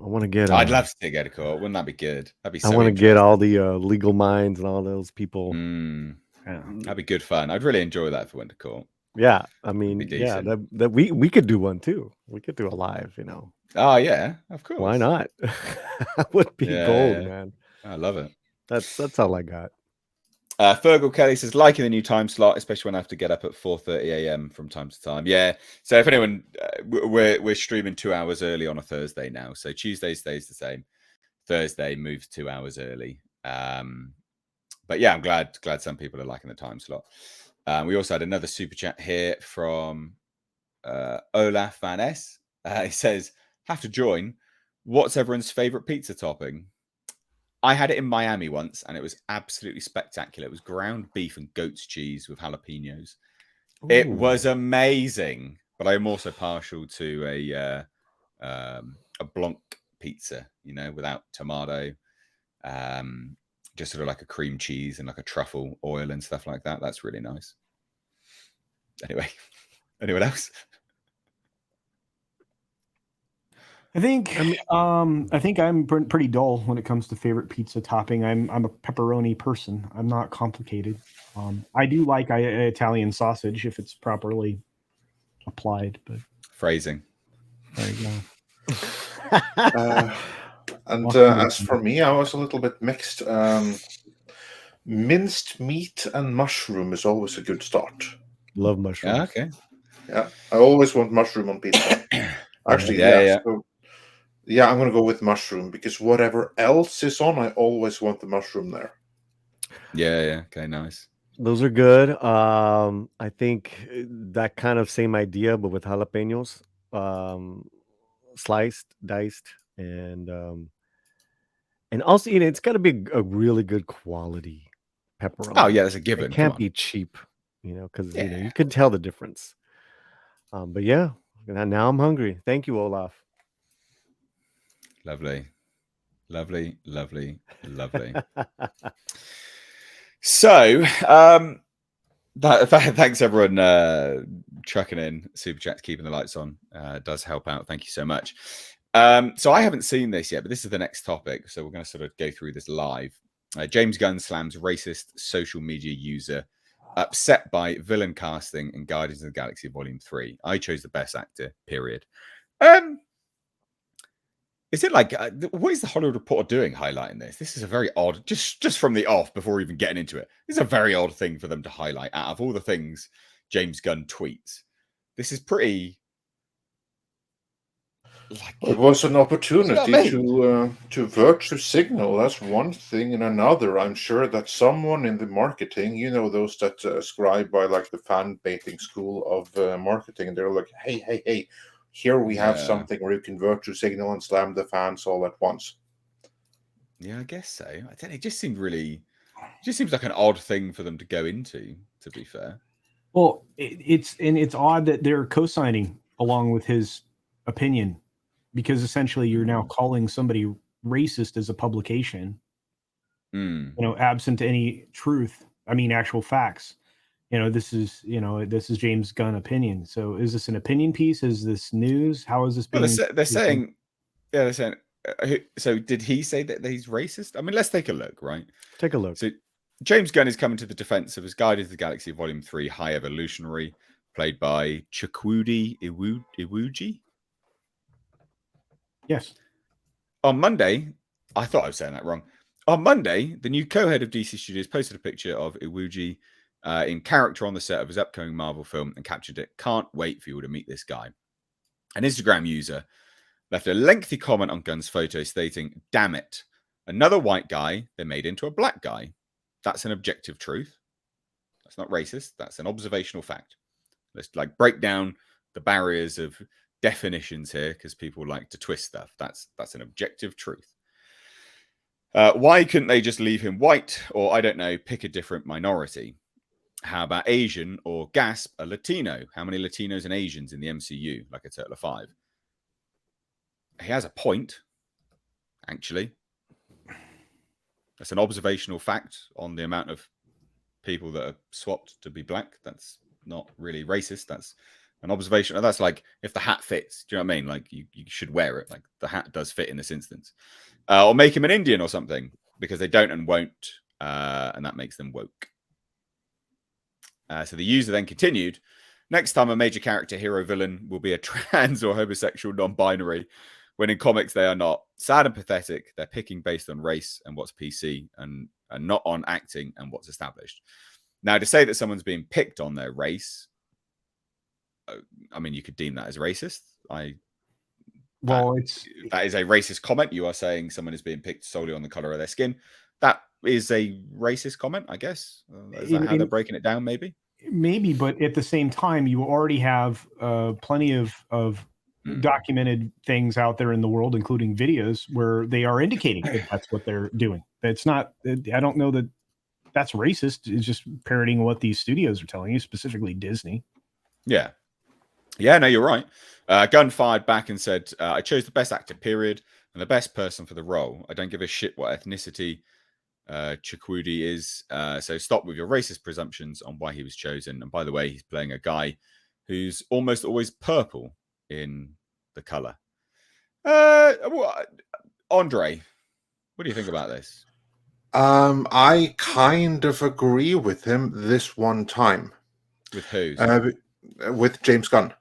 want to get. I'd love to get a court. Wouldn't that be good? That'd be. So I want to get all the legal minds and all those people. That'd be good fun. I'd really enjoy that if we went to court. Yeah, I mean, yeah, that we could do one too. We could do a live, you know. Oh yeah, of course. Why not? That would be gold, man. I love it. That's all I got. Fergal Kelly says, liking the new time slot, especially when I have to get up at 4:30 a.m. from time to time. Yeah. So if anyone, we're streaming 2 hours early on a Thursday now. So Tuesday stays the same. Thursday moves 2 hours early. But yeah, I'm glad some people are liking the time slot. We also had another super chat here from Olaf Van S. He says, have to join. What's everyone's favorite pizza topping? I had it in Miami once, and it was absolutely spectacular. It was ground beef and goat's cheese with jalapenos. Ooh. It was amazing. But I am also partial to a Blanc pizza, you know, without tomato, just sort of like a cream cheese and like a truffle oil and stuff like that. That's really nice. Anyway, anyone else? I think I'm pretty dull when it comes to favorite pizza topping. I'm a pepperoni person. I'm not complicated. I do like Italian sausage if it's properly applied. But phrasing. There you go. As for me, I was a little bit mixed. Minced meat and mushroom is always a good start. Love mushroom. Yeah, okay. Yeah, I always want mushroom on pizza. Actually, yeah. So, yeah, I'm going to go with mushroom because whatever else is on, I always want the mushroom there. Yeah. Okay, nice. Those are good. I think that kind of same idea, but with jalapenos, sliced, diced, and also, you know, it's got to be a really good quality pepperoni. Oh yeah, that's a given. It can't be cheap, you know, because you know you can tell the difference. But yeah, now I'm hungry. Thank you, Olaf. Lovely. So, thanks everyone trucking in super chats, keeping the lights on. Does help out. Thank you so much. So I haven't seen this yet, but this is the next topic. So we're going to sort of go through this live. James Gunn slams racist social media user upset by villain casting in Guardians of the Galaxy Volume 3. I chose the best actor, period. Is it like, what is the Hollywood Reporter doing highlighting this? This is a very odd, just from the off before even getting into it. This is a very odd thing for them to highlight out of all the things James Gunn tweets. This is pretty... It was an opportunity to virtue signal. That's one thing. And another, I'm sure that someone in the marketing, you know, those that ascribe by like the fan baiting school of marketing, they're like, hey, here we have something where you can virtue signal and slam the fans all at once. Yeah, I guess so. I don't know. It just seems like an odd thing for them to go into, to be fair. Well, it's odd that they're co-signing along with his opinion, because essentially you're now calling somebody racist as a publication, you know, absent any truth. I mean, actual facts. You know, this is James Gunn opinion. So is this an opinion piece? Is this news? How is this being... Well, they're saying, so did he say that he's racist? I mean, let's take a look, right? Take a look. So James Gunn is coming to the defense of his Guardians of the Galaxy Volume 3 High Evolutionary, played by Chukwudi Iwuji. Yes. On Monday, I thought I was saying that wrong. On Monday, the new co-head of DC Studios posted a picture of Iwuji in character on the set of his upcoming Marvel film and captured it. Can't wait for you to meet this guy. An Instagram user left a lengthy comment on Gunn's photo stating, damn it, another white guy they made into a black guy. That's an objective truth. That's not racist. That's an observational fact. Let's like break down the barriers of definitions here because people like to twist stuff. That's an objective truth. Why couldn't they just leave him white or, I don't know, pick a different minority? How about Asian or gasp a Latino? How many Latinos and Asians in the MCU, like a total of 5? He has a point, actually. That's an observational fact on the amount of people that are swapped to be black. That's not really racist. That's An observation. That's like if the hat fits. Do you know what I mean? Like you should wear it. Like the hat does fit in this instance. Or make him an Indian or something, because they don't and won't, and that makes them woke. So the user then continued. Next time a major character, hero, villain will be a trans or homosexual non-binary, when in comics they are not. Sad and pathetic. They're picking based on race and what's PC, and not on acting and what's established. Now, to say that someone's being picked on their race, I mean, you could deem that as racist. That is a racist comment. You are saying someone is being picked solely on the color of their skin. That is a racist comment, I guess. Is that how they're breaking it down? Maybe, but at the same time, you already have plenty of documented things out there in the world, including videos where they are indicating that that's what they're doing. It's not. I don't know that that's racist. It's just parroting what these studios are telling you, specifically Disney. Yeah. Yeah, no, you're right. Gunn fired back and said, I chose the best actor, period, and the best person for the role. I don't give a shit what ethnicity Chukwudi is. So stop with your racist presumptions on why he was chosen. And by the way, he's playing a guy who's almost always purple in the color. Andre, what do you think about this? I kind of agree with him this one time. With who? With James Gunn.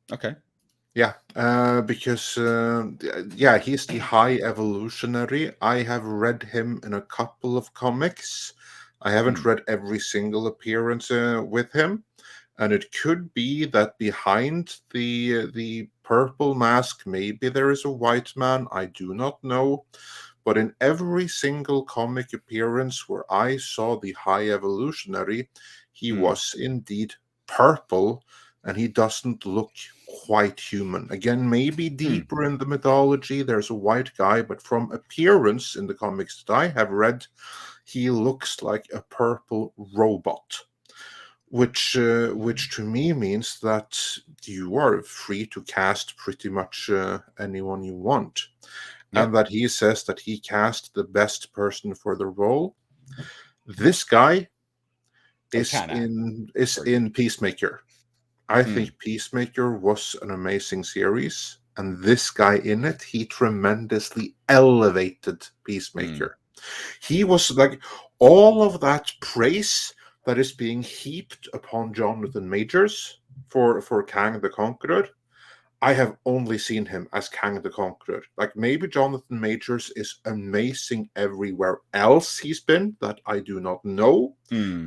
Okay. Yeah, because he's the High Evolutionary. I have read him in a couple of comics. I haven't read every single appearance with him, and it could be that behind the purple mask, maybe there is a white man. I do not know, but in every single comic appearance where I saw the High Evolutionary, he was indeed purple, and he doesn't look quite human. Again, maybe deeper in the mythology, there's a white guy, but from appearance in the comics that I have read, he looks like a purple robot, which to me means that you are free to cast pretty much anyone you want. Yep. And that he says that he cast the best person for the role. This guy is in Peacemaker. I think Peacemaker was an amazing series, and this guy in it, he tremendously elevated Peacemaker. He was like, all of that praise that is being heaped upon Jonathan Majors for Kang the Conqueror, I have only seen him as Kang the Conqueror. Like, maybe Jonathan Majors is amazing everywhere else he's been that I do not know.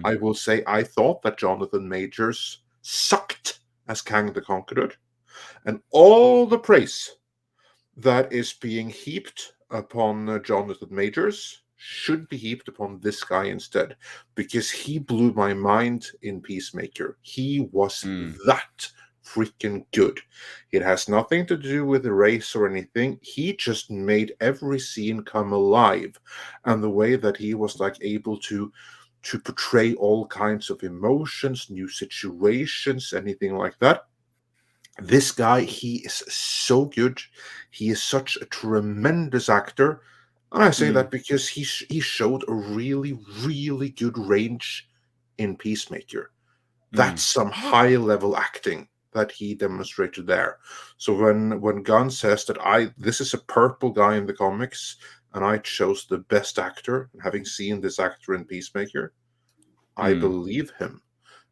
I will say I thought that Jonathan Majors sucked as Kang the Conqueror, and all the praise that is being heaped upon Jonathan Majors should be heaped upon this guy instead, because he blew my mind in Peacemaker. He was that freaking good. It has nothing to do with the race or anything. He just made every scene come alive, and the way that he was like able to portray all kinds of emotions, new situations, anything like that. This guy, he is so good. He is such a tremendous actor. And I say that because he showed a really, really good range in Peacemaker. That's some high-level acting that he demonstrated there. So when Gunn says that this is a purple guy in the comics, and I chose the best actor, having seen this actor in Peacemaker, I believe him.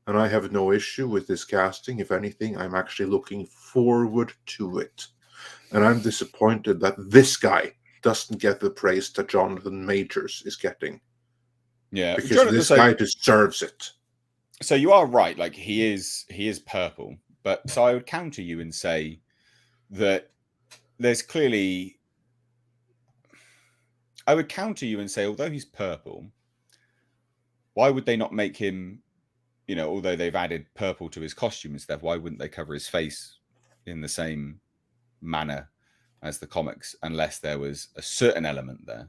And I have no issue with this casting. If anything, I'm actually looking forward to it. And I'm disappointed that this guy doesn't get the praise that Jonathan Majors is getting. Yeah. Because this guy deserves it. So you are right. Like, he is purple. But so I would counter you and say that there's clearly... I would counter you and say, although he's purple, why would they not make him, although they've added purple to his costume and stuff, why wouldn't they cover his face in the same manner as the comics, unless there was a certain element there?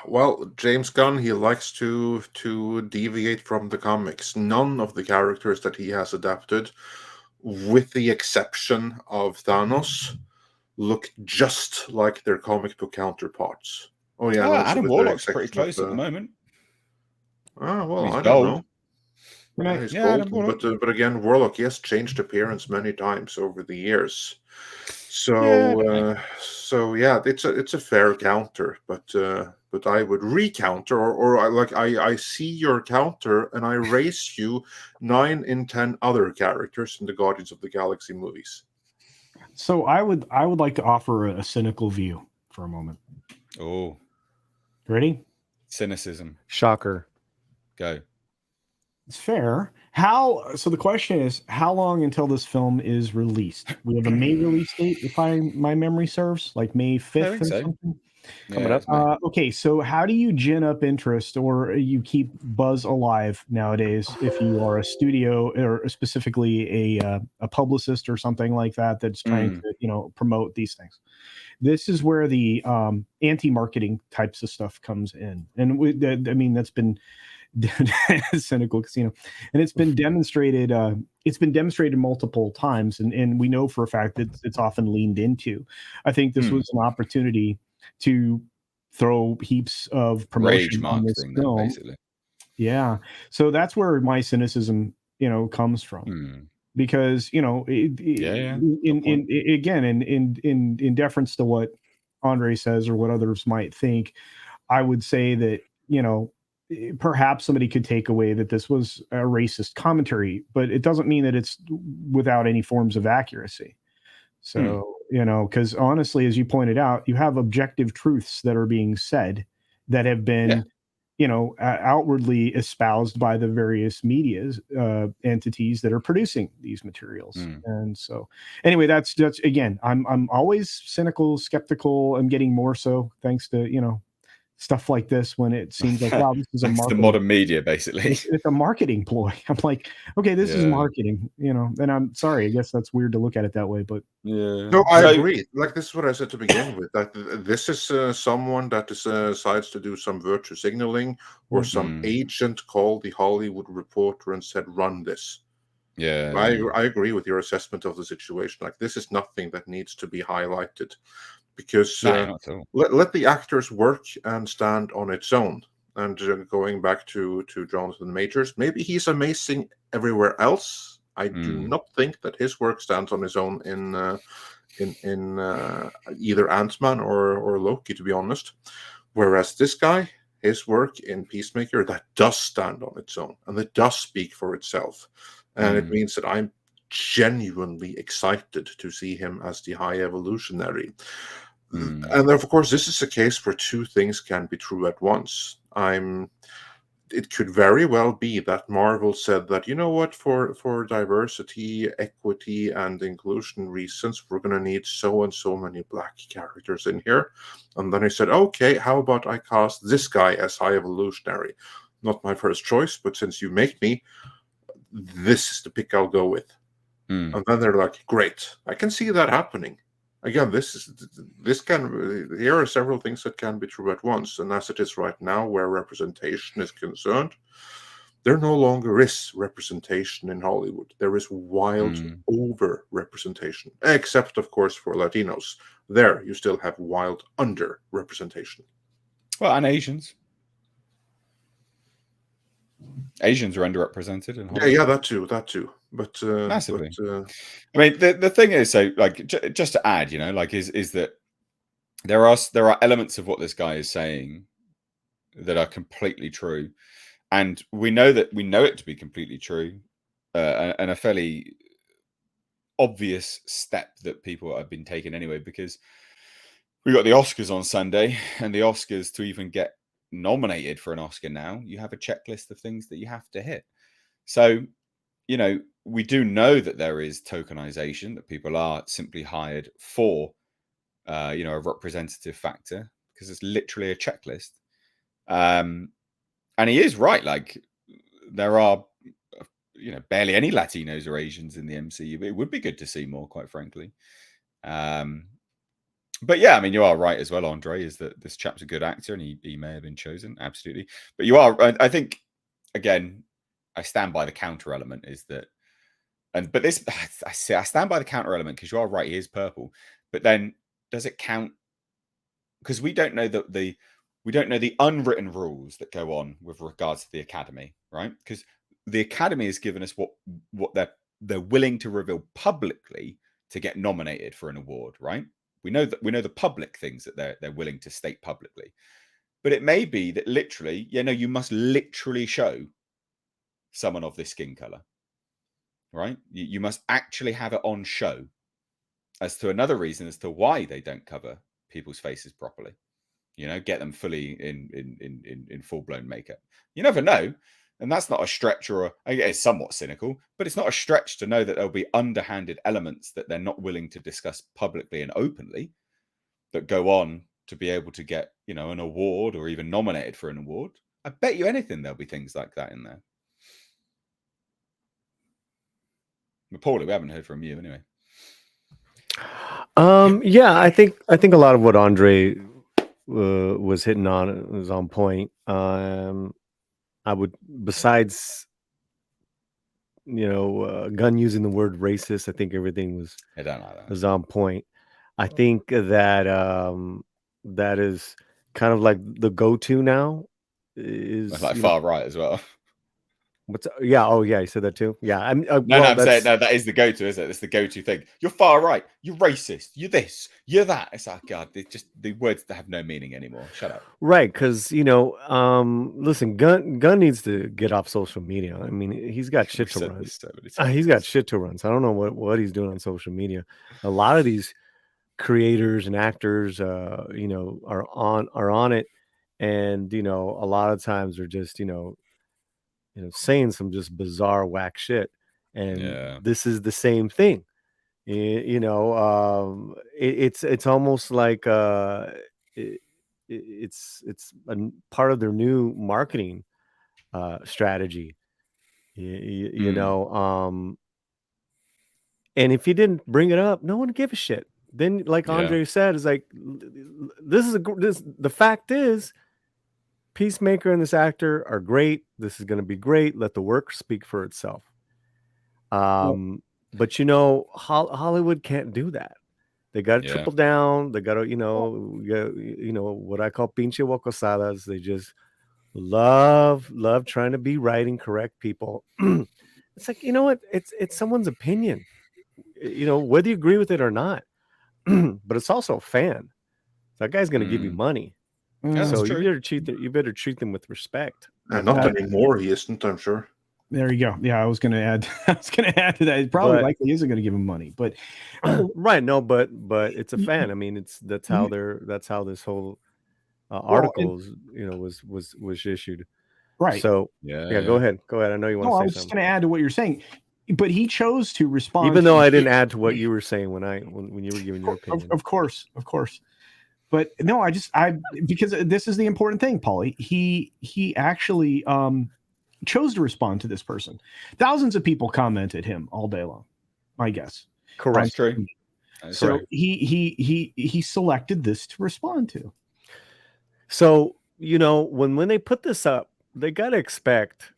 Well, James Gunn, he likes to deviate from the comics. None of the characters that he has adapted, with the exception of Thanos, look just like their comic book counterparts. Oh yeah, Adam Warlock's pretty close at the moment. Oh well, I don't know. He's golden, but again, Warlock, he has changed appearance many times over the years. So it's a fair counter, but I would recounter, or I see your counter and I race you 9 in 10 other characters in the Guardians of the Galaxy movies. So I would like to offer a cynical view for a moment. Oh, ready? Cynicism. Shocker. Go. It's fair. So the question is, how long until this film is released? We have a May release date, if my memory serves, like May 5th or something. Coming up. Okay, so how do you gin up interest, or you keep buzz alive nowadays if you are a studio, or specifically a publicist or something like that that's trying to promote these things? This is where the anti-marketing types of stuff comes in, and that's been cynical casino, and it's been demonstrated. It's been demonstrated multiple times, and we know for a fact that it's often leaned into. I think this was an opportunity to throw heaps of promotion on this film. Then, basically. Yeah, so that's where my cynicism, comes from, because in deference to what Andre says or what others might think, I would say that perhaps somebody could take away that this was a racist commentary, but it doesn't mean that it's without any forms of accuracy. So, because honestly, as you pointed out, you have objective truths that are being said that have been, outwardly espoused by the various media's entities that are producing these materials. And so, anyway, that's again, I'm always cynical, skeptical. I'm getting more so thanks to stuff like this, when it seems like, wow, this is the modern media, basically. It's a marketing ploy. I'm like, okay, this is marketing, and I'm sorry, I guess that's weird to look at it that way, but no, I agree. Like, this is what I said to begin with, that this is someone that decides to do some virtue signaling, or some agent called the Hollywood Reporter and said, run this. I agree with your assessment of the situation. Like, this is nothing that needs to be highlighted, because let the actors work and stand on its own. And going back to Jonathan Majors, maybe he's amazing everywhere else. I do not think that his work stands on his own in either Ant-Man or Loki, to be honest. Whereas this guy, his work in Peacemaker, that does stand on its own, and it does speak for itself. And it means that I'm genuinely excited to see him as the High Evolutionary. And of course, this is a case where two things can be true at once. It could very well be that Marvel said that, you know what, for diversity, equity, and inclusion reasons, we're going to need so and so many black characters in here. And then he said, okay, how about I cast this guy as High Evolutionary? Not my first choice, but since you make me, this is the pick I'll go with. And then they're like, great, I can see that happening. Again, here are several things that can be true at once. And as it is right now, where representation is concerned, there no longer is representation in Hollywood. There is wild over-representation, except, of course, for Latinos. There, you still have wild under-representation. Well, and Asians. Asians are underrepresented in Hollywood. Yeah, that too. But massively. I mean, the thing is, so like, just to add, is that there are elements of what this guy is saying that are completely true, and we know it to be completely true, and a fairly obvious step that people have been taking anyway, because we got the Oscars on Sunday, and the Oscars, to even get nominated for an Oscar now, you have a checklist of things that you have to hit. So, we do know that there is tokenization, that people are simply hired for, a representative factor, because it's literally a checklist. And he is right. Like, there are, barely any Latinos or Asians in the MCU, but it would be good to see more, quite frankly. But yeah, I mean, you are right as well, Andre, is that this chap's a good actor and he may have been chosen. Absolutely. But you are, I think, again, I stand by the counter element is that, but this, I stand by the counter element because you are right, he is purple. But then does it count? Because we don't know we don't know the unwritten rules that go on with regards to the Academy, right? Because the Academy has given us what they're willing to reveal publicly to get nominated for an award, right? We know the public things that they're willing to state publicly. But it may be that literally, you must literally show someone of this skin color, right? You must actually have it on show as to another reason as to why they don't cover people's faces properly. Get them fully in full-blown makeup. You never know. And that's not a stretch, it's somewhat cynical, but it's not a stretch to know that there'll be underhanded elements that they're not willing to discuss publicly and openly that go on to be able to get, an award or even nominated for an award. I bet you anything there'll be things like that in there. But Paulie, we haven't heard from you anyway. Yeah, I think a lot of what Andre was hitting on was on point. I would, besides, Gunn using the word racist, I think everything was on point. I think that that is kind of like the go-to now. Is like far right as well. You said that too. Yeah, I'm saying that is the go-to, isn't it? It's the go-to thing. You're far right. You're racist. You're this. You're that. It's like, God, just the words that have no meaning anymore. Shut up. Right, because listen, Gunn needs to get off social media. I mean, he's got shit to run. He's got shit to run. So I don't know what he's doing on social media. A lot of these creators and actors, are on it, and a lot of times they're just saying some just bizarre whack shit, and this is the same thing. It's almost like it's a part of their new marketing strategy. And if you didn't bring it up, no one give a shit. Then, like Andre said, is like the fact is, Peacemaker and this actor are great. This is going to be great. Let the work speak for itself. But Hollywood can't do that. They got to triple down. They got to, what I call pinche wocosadas. They just love trying to be right and correct people. It's like, what? It's someone's opinion, whether you agree with it or not. But it's also a fan. That guy's going to give you money. So you better treat them with respect. Not anymore. He isn't, I'm sure. There you go. Yeah, I was going to add to that. It probably likely isn't going to give him money, but right. No, but it's a fan. I mean, that's how this whole article was issued. Right. So go ahead. I know you want to say something. I was just going to add to what you're saying, but he chose to respond. Even though I didn't add to what you were saying when you were giving your opinion. Of course. But no, because this is the important thing, Paulie. He actually chose to respond to this person. Thousands of people commented him all day long, I guess. Correct. So he selected this to respond to. So, when they put this up, they got to expect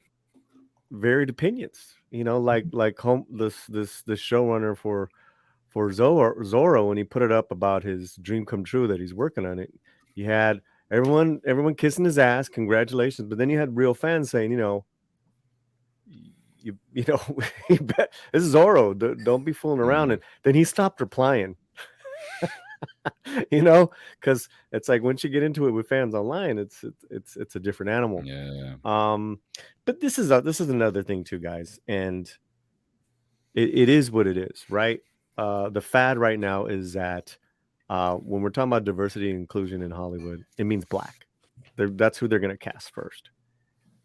varied opinions. Like this showrunner for Zorro, when he put it up about his dream come true that he's working on it, you had everyone kissing his ass, congratulations. But then you had real fans saying, this is Zorro, don't be fooling around. And then he stopped replying. Because it's like once you get into it with fans online, it's a different animal. But this is another thing too, guys, and it is what it is, right? The fad right now is that when we're talking about diversity and inclusion in Hollywood, it means black. That's who they're going to cast first.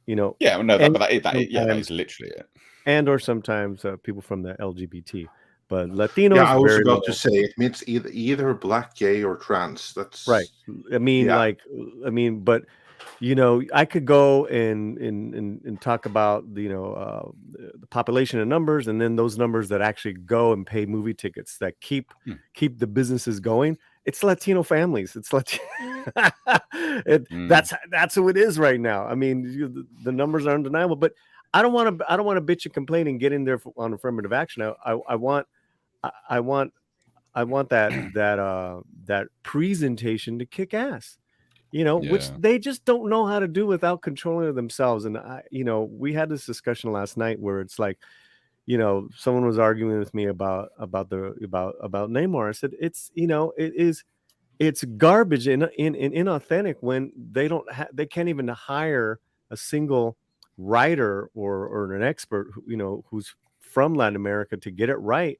That is literally it. And or sometimes people from the LGBT. But Latinos. Yeah, I was about to say it means either black, gay, or trans. That's right. I mean, but I could go and talk about the population and numbers, and then those numbers that actually go and pay movie tickets that keep the businesses going. It's Latino families. It's that's who it is right now. I mean, the numbers are undeniable, but I don't want to bitch and complain and get in there on affirmative action. I want that presentation to kick ass. which they just don't know how to do without controlling themselves. And we had this discussion last night where it's like, someone was arguing with me about Namor. I said, it's garbage and inauthentic when they can't even hire a single writer or an expert, who's from Latin America to get it right.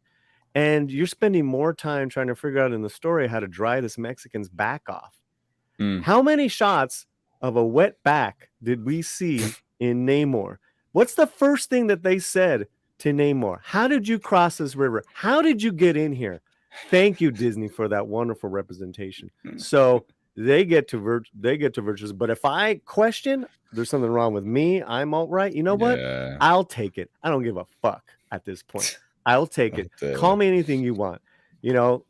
And you're spending more time trying to figure out in the story how to dry this Mexican's back off. How many shots of a wet back did we see in Namor? What's the first thing that they said to Namor? How did you cross this river? How did you get in here? Thank you, Disney, for that wonderful representation. So they get to virtues. But if I question, there's something wrong with me, I'm all right. You know what? I'll take it. I don't give a fuck at this point. I'll take it. Call me anything you want. There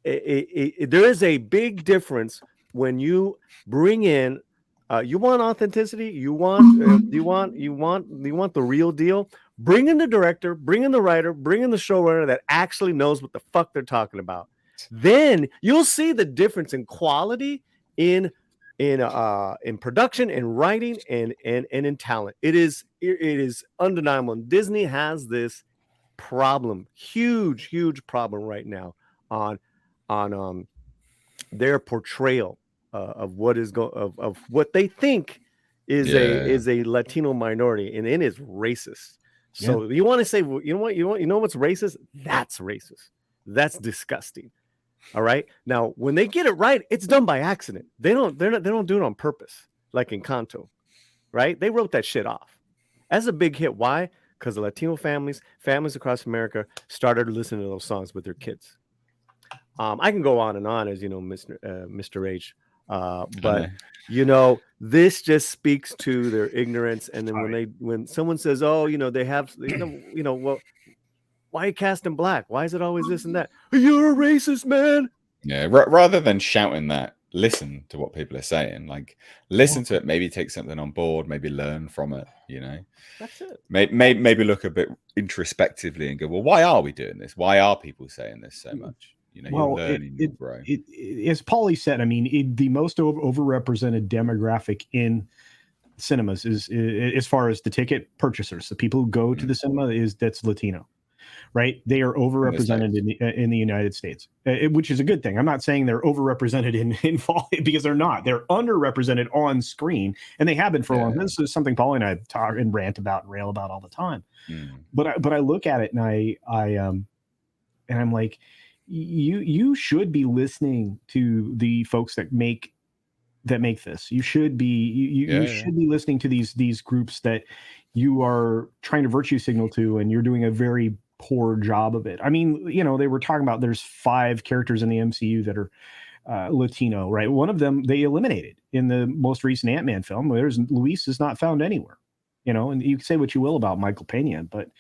is a big difference when you bring in. You want authenticity. You want the real deal. Bring in the director. Bring in the writer. Bring in the showrunner that actually knows what the fuck they're talking about. Then you'll see the difference in quality in production and writing and in talent. It is undeniable. And Disney has this problem, huge problem right now on their portrayal of what is of what they think is a Latino minority, and it is racist. So you want to say, you know what's racist? That's racist. That's disgusting. All right. Now, when they get it right, it's done by accident. They don't do it on purpose, like in Kanto, right? They wrote that shit off as a big hit. Why? Because the Latino families across America started listening to those songs with their kids. I can go on and on, as you know, Mr. H. But this just speaks to their ignorance. And then when someone says, "Oh, they have, well, why are you casting black? Why is it always this and that? You're a racist, man." Yeah, rather than shouting that, listen to what people are saying. Like, listen to it. Maybe take something on board. Maybe learn from it. That's it. Maybe look a bit introspectively and go, well, why are we doing this? Why are people saying this so much? Well, you're learning, you'll grow. As Paulie said, I mean, the most overrepresented demographic in cinemas is as far as the ticket purchasers, the people who go to the cinema, that's Latino, right? They are overrepresented in the United States, which is a good thing. I'm not saying they're overrepresented in fall, because they're not. They're underrepresented on screen, and they have been for a long time. This is something Paulie and I talk and rant about and rail about all the time. But I look at it and I'm like, you should be listening to the folks that make this. You should be you should be listening to these groups that you are trying to virtue signal to, and you're doing a very poor job of it. I mean, they were talking about there's 5 characters in the MCU that are Latino, right? One of them they eliminated in the most recent Ant-Man film. Luis is not found anywhere. And you can say what you will about Michael Pena, but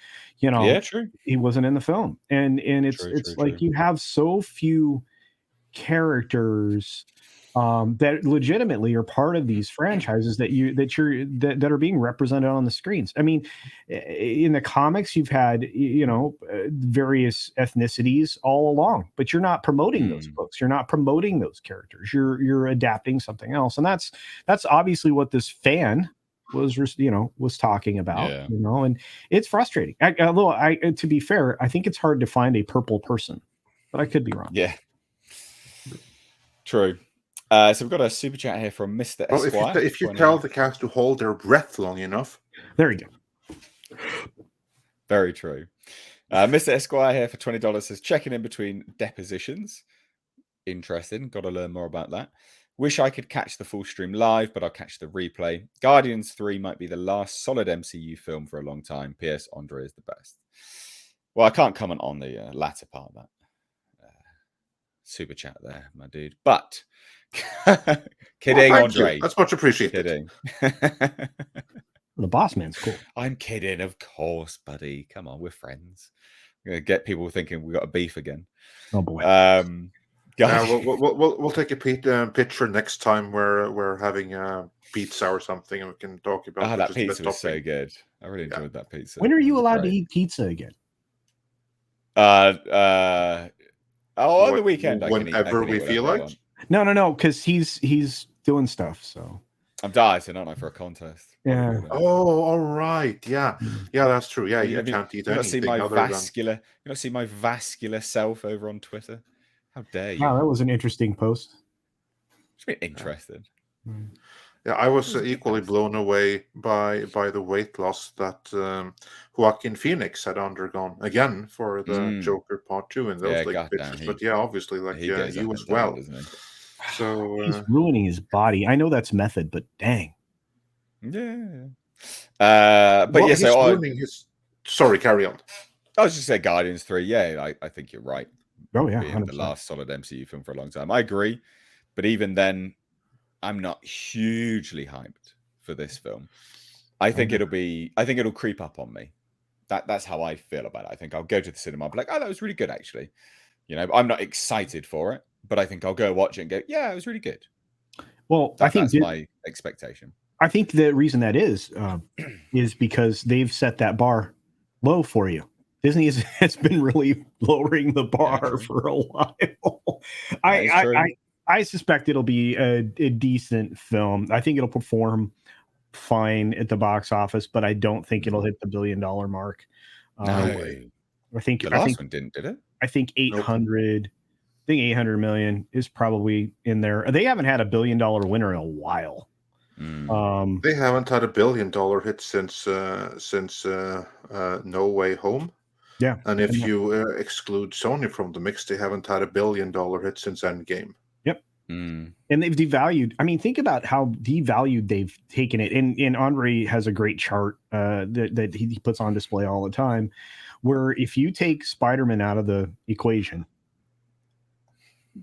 true. He wasn't in the film, and it's true. You have so few characters that legitimately are part of these franchises that are being represented on the screens. I mean, in the comics, you've had various ethnicities all along, but you're not promoting those folks. You're not promoting those characters. You're adapting something else, and that's obviously what this fan was talking about, and it's frustrating. Although to be fair, I think it's hard to find a purple person, but I could be wrong. Yeah, true. So we've got a super chat here from Mr. Esquire. If you tell the cast to hold their breath long enough, there you go. Very true. Mr. Esquire here for $20 says, checking in between depositions. Interesting. Got to learn more about that. Wish I could catch the full stream live, but I'll catch the replay. Guardians 3 might be the last solid MCU film for a long time. P.S. Andre is the best. Well, I can't comment on the latter part of that super chat there, my dude. But kidding, Andre. That's much appreciated. Kidding. The boss man's cool. I'm kidding, of course, buddy. Come on, we're friends. We're gonna get people thinking we got a beef again. Oh boy. We'll take a picture next time we're having pizza or something, and we can talk about. That pizza was so good. I really enjoyed that pizza. When are you allowed to eat pizza again? On the weekend. Whenever we feel like. No, because he's doing stuff. So I'm dieting, aren't I, for a contest? Yeah. Oh, all right. Yeah, that's true. Yeah, you can't eat anything. See my vascular. You not see my vascular self over on Twitter. How dare you? Wow, that was an interesting post. It's been interesting. Yeah, I was equally blown away by the weight loss that Joaquin Phoenix had undergone again for the Joker Part 2 in those pictures. But yeah, obviously, you as well. Doesn't he? So he's ruining his body. I know that's method, but dang. Yeah. But he's ruining his. Sorry, carry on. I was just saying Guardians 3. Yeah, I think you're right. Oh yeah, being the last solid MCU film for a long time. I agree, but even then, I'm not hugely hyped for this film. I think it'll creep up on me. That's how I feel about it. I think I'll go to the cinema and be like, oh, that was really good, actually. I'm not excited for it, but I think I'll go watch it and go, yeah, it was really good. Well, I think that's my expectation. I think the reason that is because they've set that bar low for you. Disney has been really lowering the bar for a while. I suspect it'll be a decent film. I think it'll perform fine at the box office, but I don't think it'll hit the $1 billion mark. No way. I think the last one didn't, did it? I think 800. Nope. I think 800 million is probably in there. They haven't had a $1 billion winner in a while. They haven't had a $1 billion hit since No Way Home. Yeah, and if you exclude Sony from the mix, they haven't had a $1 billion hit since Endgame. Yep. And they've devalued. I mean, think about how devalued they've taken it. And Andre has a great chart that he puts on display all the time, where if you take Spider-Man out of the equation,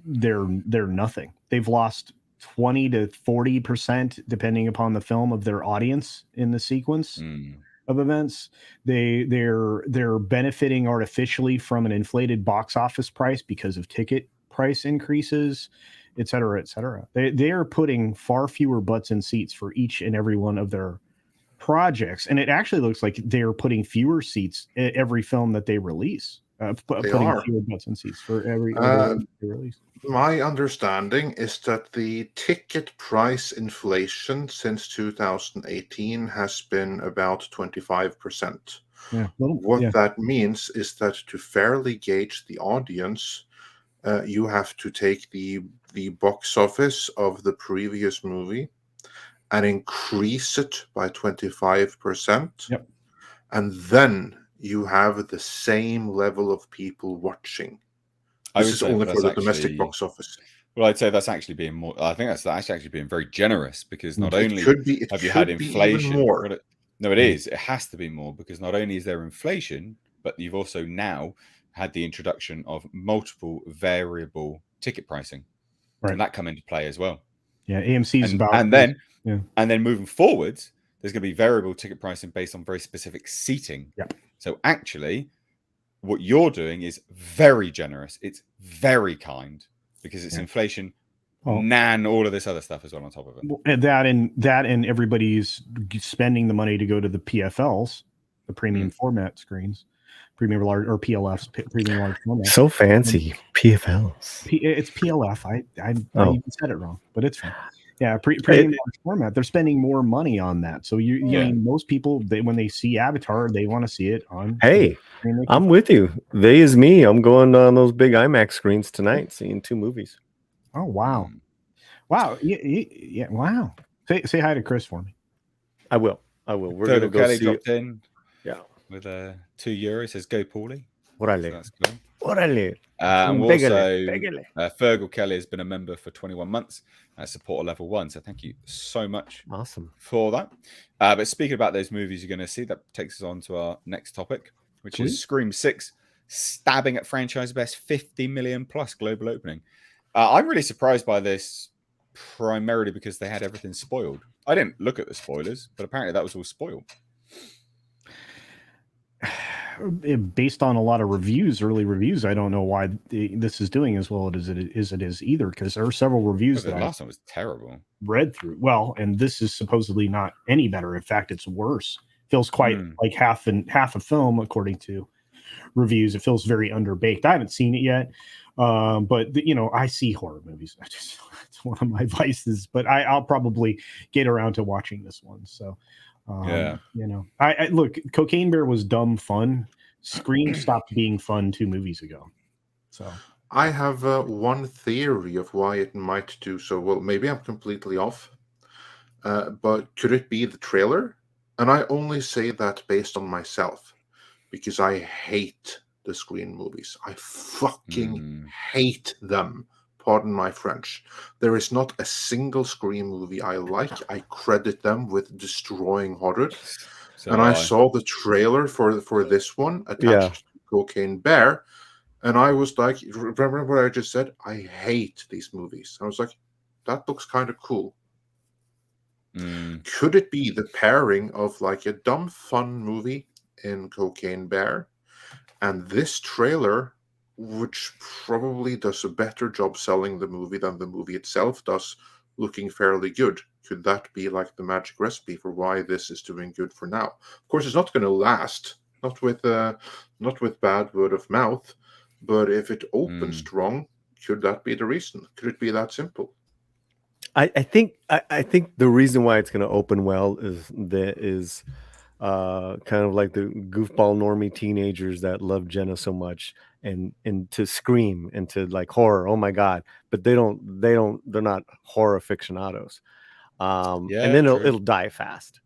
they're nothing. They've lost 20 to 40%, depending upon the film, of their audience in the sequence of events. They're benefiting artificially from an inflated box office price because of ticket price increases, et cetera, et cetera. They are putting far fewer butts in seats for each and every one of their projects, and it actually looks like they're putting fewer seats at every film that they release. Putting fewer butts in seats for every release. My understanding is that the ticket price inflation since 2018 has been about 25%. What that means is that to fairly gauge the audience, you have to take the box office of the previous movie and increase it by 25%. Yep. And then you have the same level of people watching. This is only for the domestic box office. Well, I'd say that's actually being more. I think that's actually being very generous, because not only have you had inflation, it is. It has to be more, because not only is there inflation, but you've also now had the introduction of multiple variable ticket pricing, and that come into play as well. Yeah, AMC's and then moving forwards, there's going to be variable ticket pricing based on very specific seating. Yeah. So actually, what you're doing is very generous. It's very kind, because it's inflation, and all of this other stuff as well on top of it. And that and everybody's spending the money to go to the PFLs, the premium format screens, premium large or PLFs, premium large format. So fancy, PFLs. It's PLF. I even said it wrong, but it's fine. Yeah, premium large format. They're spending more money on that. So you mean most people, when they see Avatar, they want to see it on. Hey, I'm with you. They is me. I'm going on those big IMAX screens tonight, seeing 2 movies. Oh wow, wow, yeah, wow. Say hi to Chris for me. I will. We're gonna go see dropped in. Yeah, with €2. Says go Paulie. Orale. That's cool. Orale. And also, Fergal Kelly has been a member for 21 months at supporter level 1. So thank you so much. Awesome for that. But speaking about those movies you're going to see, that takes us on to our next topic, which is Scream 6 stabbing at franchise best 50 million plus global opening. I'm really surprised by this, primarily because they had everything spoiled. I didn't look at the spoilers, but apparently that was all spoiled. Based on a lot of early reviews, I don't know why this is doing as well as it is either, because there are several reviews that the last one was terrible. Read through. Well, and this is supposedly not any better. In fact, it's worse. Feels quite like half a film, according to reviews. It feels very underbaked. I haven't seen it yet, but I see horror movies. It's one of my vices. But I'll probably get around to watching this one. So, I look. Cocaine Bear was dumb fun. Scream stopped being fun 2 movies ago. So I have one theory of why it might do so well. Maybe I'm completely off, but could it be the trailer? And I only say that based on myself, because I hate the Scream movies. I fucking hate them. Pardon my French. There is not a single Scream movie I like. I credit them with destroying horror. And I saw the trailer for this one attached to Cocaine Bear, and I was like, remember what I just said? I hate these movies. I was like, that looks kind of cool. Could it be the pairing of like a dumb fun movie in Cocaine Bear and this trailer, which probably does a better job selling the movie than the movie itself does, looking fairly good? Could that be like the magic recipe for why this is doing good for now? Of course, it's not going to last, not with bad word of mouth, but if it opens strong, could that be the reason? Could it be that simple? I think the reason why it's going to open well is kind of like the goofball normie teenagers that love Jenna so much and to Scream and to like horror. Oh my God. But they're not horror aficionados. And then it'll die fast.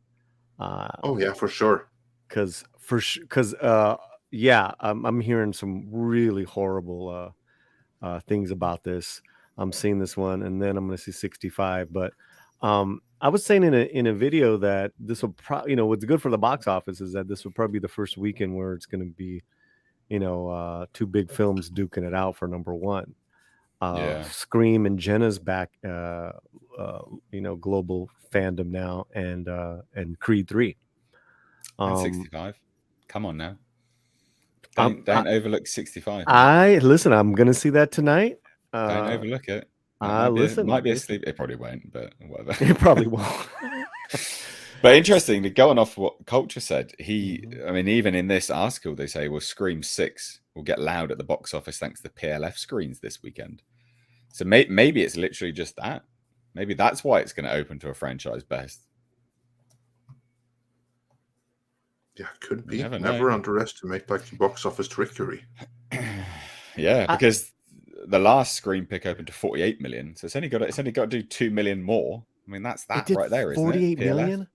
Oh yeah, for sure. I'm hearing some really horrible things about this. I'm seeing this one, and then I'm going to see 65. But I was saying in a video that this will probably, what's good for the box office is that this will probably be the first weekend where it's going to be, 2 big films duking it out for number one. Scream and Jenna's back, global fandom now, and Creed 3. And 65. Come on now. Don't overlook 65. Listen, I'm going to see that tonight. Don't overlook it. Might be asleep. It probably won't, but whatever. It probably won't. But interesting, going off what Culture said, even in this article, they say, well, Scream 6 will get loud at the box office thanks to PLF screens this weekend. So maybe it's literally just that. Maybe that's why it's going to open to a franchise best. Yeah, could be. Never underestimate like box office trickery. Yeah, because the last Scream pick opened to 48 million, so it's only got to do 2 million more. I mean, that's that right there, isn't it? 48 million?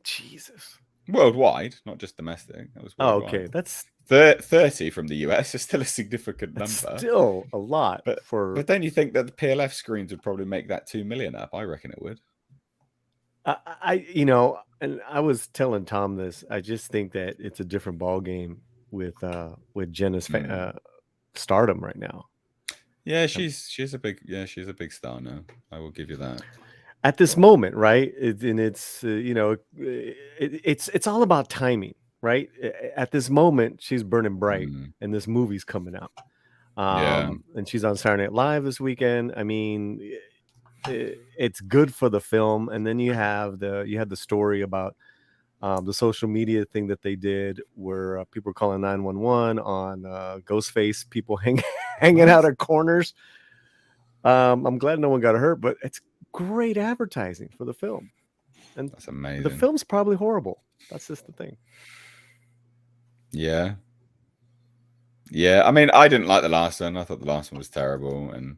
Jesus. Worldwide, not just domestic. That was worldwide. Oh, okay. That's 30 from the US is still a significant number. Still a lot. But then you think that the PLF screens would probably make that 2 million up. I reckon it would. And I was telling Tom this. I just think that it's a different ball game with Jenna's stardom right now. Yeah, she's a big star now. I will give you that. At this moment, right? It's all about timing, right? At this moment, she's burning bright, and this movie's coming out. And she's on Saturday Night Live this weekend. I mean, it's good for the film. And then you had the story about the social media thing that they did, where people were calling 911 on Ghostface, people hanging out at corners. I'm glad no one got hurt, but it's great advertising for the film. And that's amazing. The film's probably horrible. That's just the thing. Yeah. I mean, I didn't like the last one. I thought the last one was terrible, and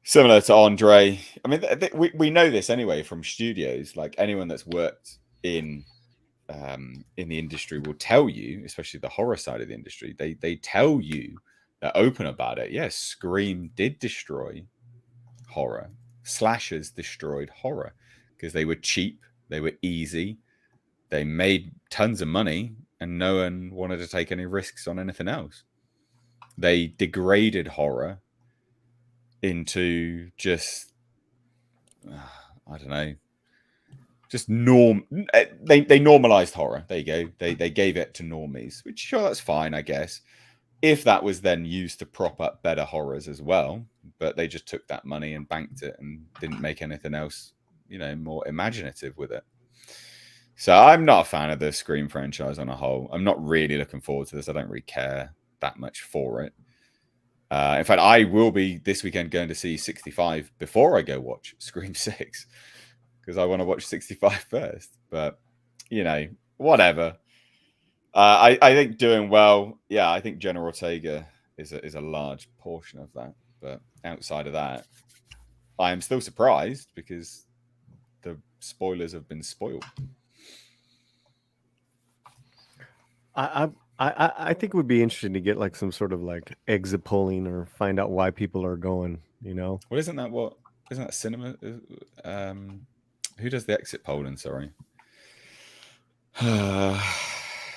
similar to Andre. I mean, we know this anyway from studios. Like anyone that's worked in the industry will tell you, especially the horror side of the industry. They tell you, they're open about it. Yes, Scream did destroy horror. Slashers destroyed horror because they were cheap, they were easy, they made tons of money, and no one wanted to take any risks on anything else. They degraded horror into just, I don't know, just They normalized horror. There you go. They gave it to normies, which sure, that's fine, I guess. If that was then used to prop up better horrors as well, but they just took that money and banked it and didn't make anything else, more imaginative with it. So I'm not a fan of the Scream franchise on a whole. I'm not really looking forward to this. I don't really care that much for it. In fact, I will be this weekend going to see 65 before I go watch Scream 6 because I want to watch 65 first. But, whatever. I think doing well. Yeah, I think Jenna Ortega is a large portion of that. But outside of that, I am still surprised because the spoilers have been spoiled. I think it would be interesting to get like some sort of like exit polling or find out why people are going. Well, isn't that cinema? Who does the exit polling? Sorry.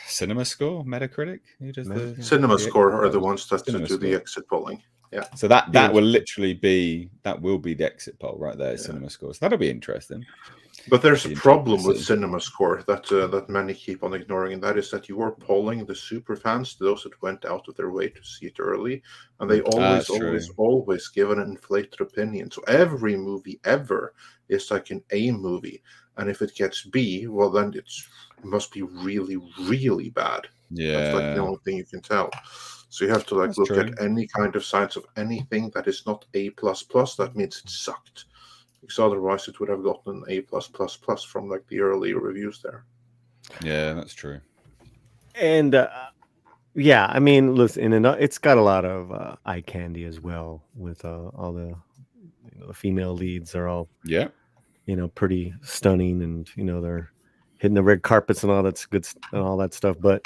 Cinema Score, Metacritic. Who does the Cinema Score are the ones that do the exit polling. Yeah. So that will literally be the exit poll right there. Yeah. Cinema Score. So that'll be interesting. But there's a problem with Cinema Score that many keep on ignoring, and that is that you are polling the super fans, those that went out of their way to see it early, and they always give an inflated opinion. So every movie ever is like an A movie, and if it gets B, well then it must be really, really bad. Yeah, that's like the only thing you can tell. So you have to look at any kind of signs of anything that is not A++. That means it sucked. Because otherwise it would have gotten an A+++ from the early reviews there. Yeah, that's true. And I mean, listen, it's got a lot of eye candy as well with all the the female leads are all pretty stunning, and they're hitting the red carpets and all that's good and all that stuff. But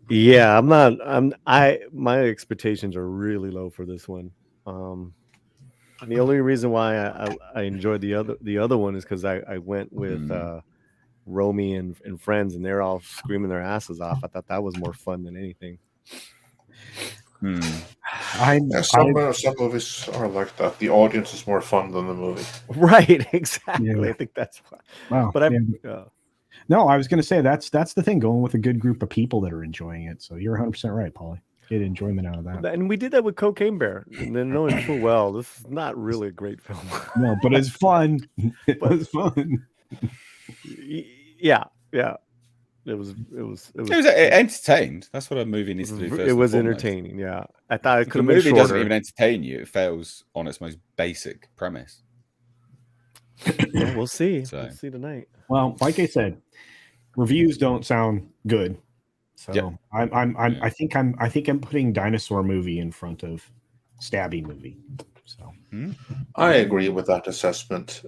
yeah, my expectations are really low for this one. The only reason why I enjoyed the other one is because I went with Romy and friends, and they're all screaming their asses off. I thought that was more fun than anything. Some movies are like that. The audience is more fun than the movie. Right, exactly. Yeah. I think that's why. Wow. But no, I was going to say that's the thing. Going with a good group of people that are enjoying it. So you're 100% right, Paulie. Get enjoyment out of that. And we did that with Cocaine Bear. And then knowing full well, this is not really a great film. No, but it's fun. It was fun. Yeah. It was entertained. That's what a movie needs to do first. It was entertaining, yeah. I thought it could have been shorter. Movie doesn't even entertain you. It fails on its most basic premise. Well, we'll see. We'll see tonight. Well, like I said, reviews don't sound good. So I think I'm putting dinosaur movie in front of stabby movie. So I agree with that assessment.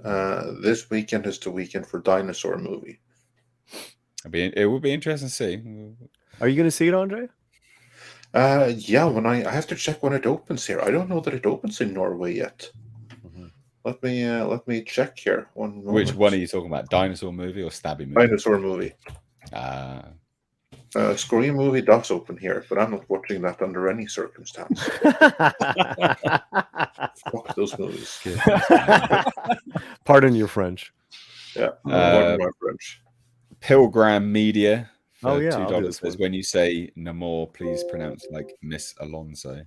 This weekend is the weekend for dinosaur movie. It will be interesting to see. Are you going to see it, Andre? Yeah, when I have to check when it opens here. I don't know that it opens in Norway yet. Mm-hmm. Let me check here. Which one are you talking about? Dinosaur movie or stabby movie? Dinosaur movie. Scream movie does open here, but I'm not watching that under any circumstance. Fuck those movies. Pardon your French. Yeah, pardon my French. Pilgram Media for $2 says, when you say Namor, please pronounce like Miss Alonso.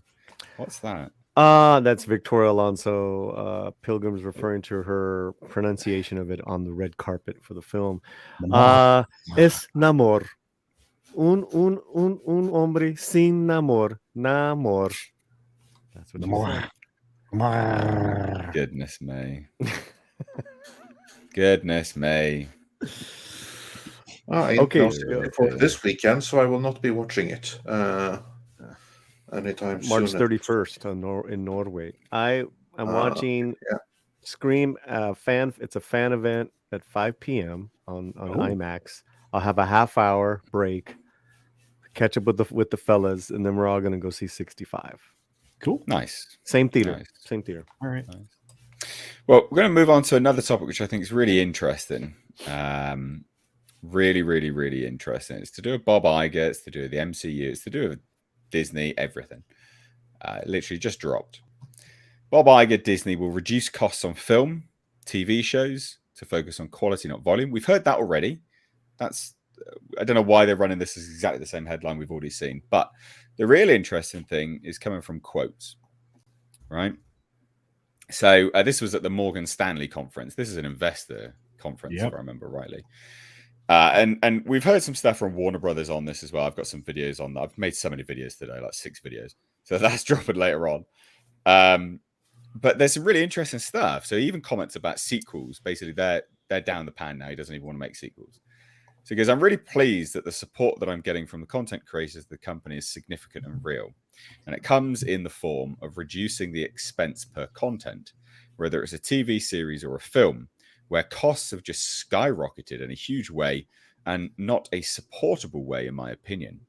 What's that? That's Victoria Alonso. Pilgrim's referring to her pronunciation of it on the red carpet for the film. Es Namor. Un hombre sin namor. Namor. That's what Namor. Goodness me. Goodness me. Okay, for this weekend, so I will not be watching it anytime March soon. 31st in Norway. I'm watching Scream fan. It's a fan event at 5 p.m. on IMAX. I'll have a half-hour break, catch up with the fellas, and then we're all going to go see 65. Cool. Nice. Same theater. Nice. Same theater. All right. Nice. Well, we're going to move on to another topic, which I think is really interesting. Really, really, really interesting. It's to do with Bob Iger. It's to do with the MCU. It's to do with Disney, everything. Literally just dropped. Bob Iger, Disney will reduce costs on film, TV shows to focus on quality, not volume. We've heard that already. I don't know why they're running this as exactly the same headline we've already seen. But the really interesting thing is coming from quotes, right? So this was at the Morgan Stanley conference. This is an investor conference, if I remember rightly. And we've heard some stuff from Warner Brothers on this as well. I've got some videos on that. I've made so many videos today, like 6 videos. So that's dropping later on. But there's some really interesting stuff. So even comments about sequels, basically they're down the pan now. He doesn't even want to make sequels. So he goes, I'm really pleased that the support that I'm getting from the content creators of the company is significant and real. And it comes in the form of reducing the expense per content, whether it's a TV series or a film, where costs have just skyrocketed in a huge way and not a supportable way, in my opinion.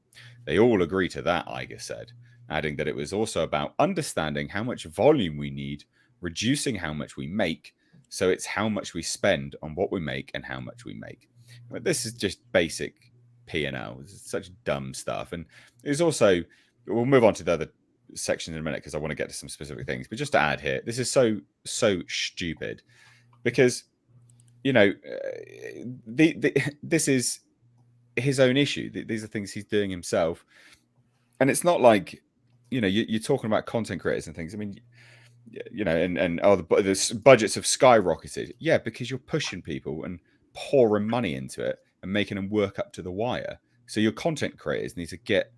They all agree to that, Iger said, adding that it was also about understanding how much volume we need, reducing how much we make, so it's how much we spend on what we make and how much we make. But this is just basic P&L. This is such dumb stuff. And it's also, we'll move on to the other section in a minute because I want to get to some specific things. But just to add here, this is so stupid because, this is his own issue. These are things he's doing himself. And it's not like, you're talking about content creators and things. I mean, the budgets have skyrocketed. Yeah, because you're pushing people and pouring money into it and making them work up to the wire. So your content creators need to get,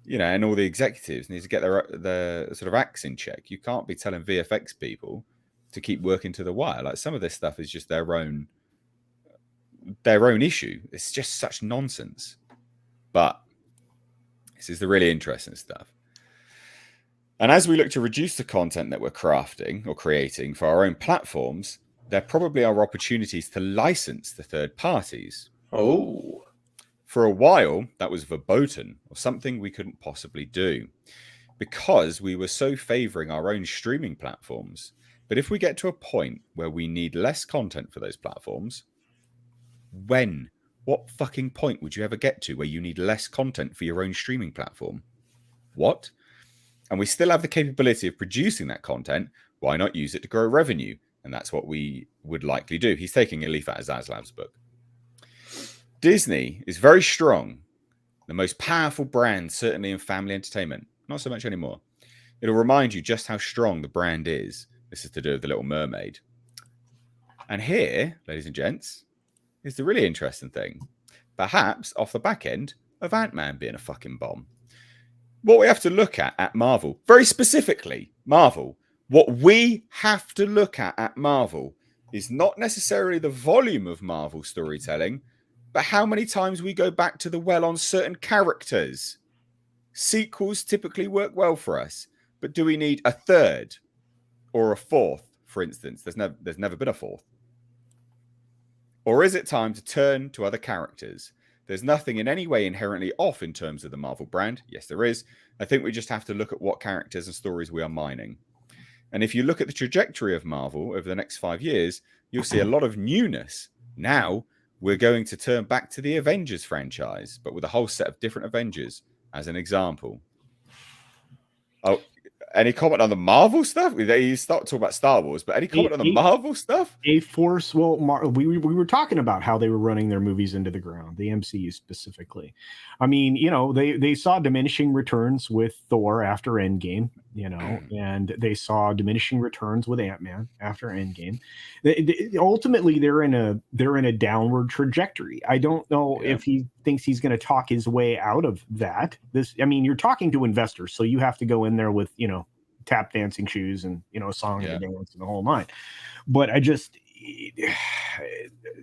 and all the executives need to get their sort of acts in check. You can't be telling VFX people to keep working to the wire. Like some of this stuff is just their own issue. It's just such nonsense. But this is the really interesting stuff. And as we look to reduce the content that we're crafting or creating for our own platforms, there probably are opportunities to license to third parties. Oh. For a while, that was verboten or something we couldn't possibly do because we were so favoring our own streaming platforms. But if we get to a point where we need less content for those platforms, what fucking point would you ever get to where you need less content for your own streaming platform? What? And we still have the capability of producing that content. Why not use it to grow revenue? And that's what we would likely do. He's taking a leaf out of Zaslav's book. Disney is very strong. The most powerful brand, certainly in family entertainment. Not so much anymore. It'll remind you just how strong the brand is. This is to do with The Little Mermaid. And here, ladies and gents, is the really interesting thing. Perhaps off the back end of Ant-Man being a fucking bomb. What we have to look at Marvel, very specifically, Marvel, what we have to look at Marvel is not necessarily the volume of Marvel storytelling, but how many times we go back to the well on certain characters. Sequels typically work well for us, but do we need a third or a fourth, for instance? There's never been a fourth. Or is it time to turn to other characters? There's nothing in any way inherently off in terms of the Marvel brand. Yes, there is. I think we just have to look at what characters and stories we are mining. And if you look at the trajectory of Marvel over the next 5 years, you'll see a lot of newness. Now, we're going to turn back to the Avengers franchise, but with a whole set of different Avengers, as an example. Oh, any comment on the Marvel stuff? You start talking about Star Wars, but any comment on the Marvel stuff? A-Force, well, we were talking about how they were running their movies into the ground, the MCU specifically. I mean, they saw diminishing returns with Thor after Endgame, and they saw diminishing returns with Ant-Man after Endgame. Ultimately, they're in a downward trajectory. I don't know if he thinks he's going to talk his way out of that. You're talking to investors, so you have to go in there with, tap dancing shoes and, a song and a dance and the whole nine. But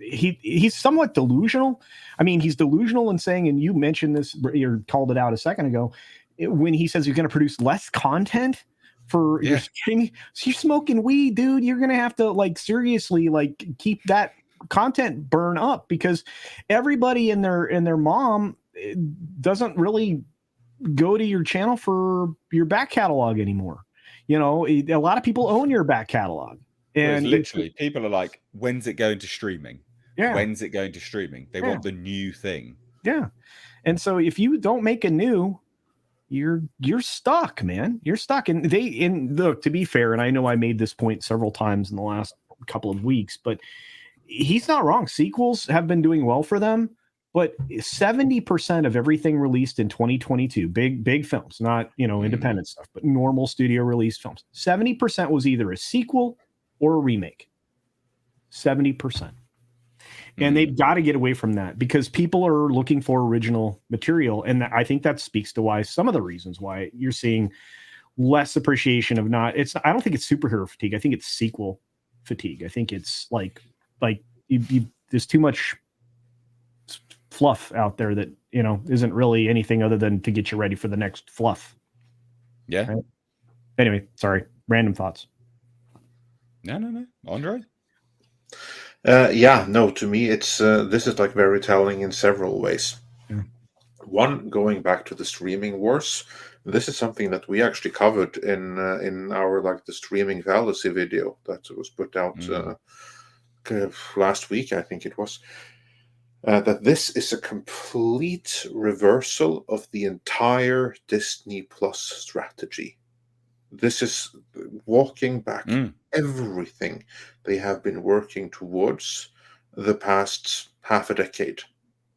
he's somewhat delusional. I mean, he's delusional in saying, and you mentioned this, you called it out a second ago, when he says he's going to produce less content for your streaming. So you're smoking weed, dude. You're going to have to seriously keep that content burn up, because everybody and their mom doesn't really go to your channel for your back catalog anymore. A lot of people own your back catalog, and literally people are like, when's it going to streaming? When's it going to streaming? They want the new thing. And so if you don't make a new, you're stuck, man. You're stuck. And look, to be fair, and I know I made this point several times in the last couple of weeks, but he's not wrong. Sequels have been doing well for them, but 70% of everything released in 2022, big films, not independent stuff, but normal studio released films, 70% was either a sequel or a remake. 70%. And they've got to get away from that because people are looking for original material. And I think that speaks to why some of the reasons why you're seeing less appreciation of I don't think it's superhero fatigue. I think it's sequel fatigue. I think it's like there's too much fluff out there that, isn't really anything other than to get you ready for the next fluff. Yeah. Right? Anyway, sorry. Random thoughts. No. Andre? To me, it's this is like very telling in several ways. Yeah. One, going back to the streaming wars, this is something that we actually covered in our the streaming fallacy video that was put out last week, I think it was. That this is a complete reversal of the entire Disney Plus strategy. This is walking back everything they have been working towards the past half a decade.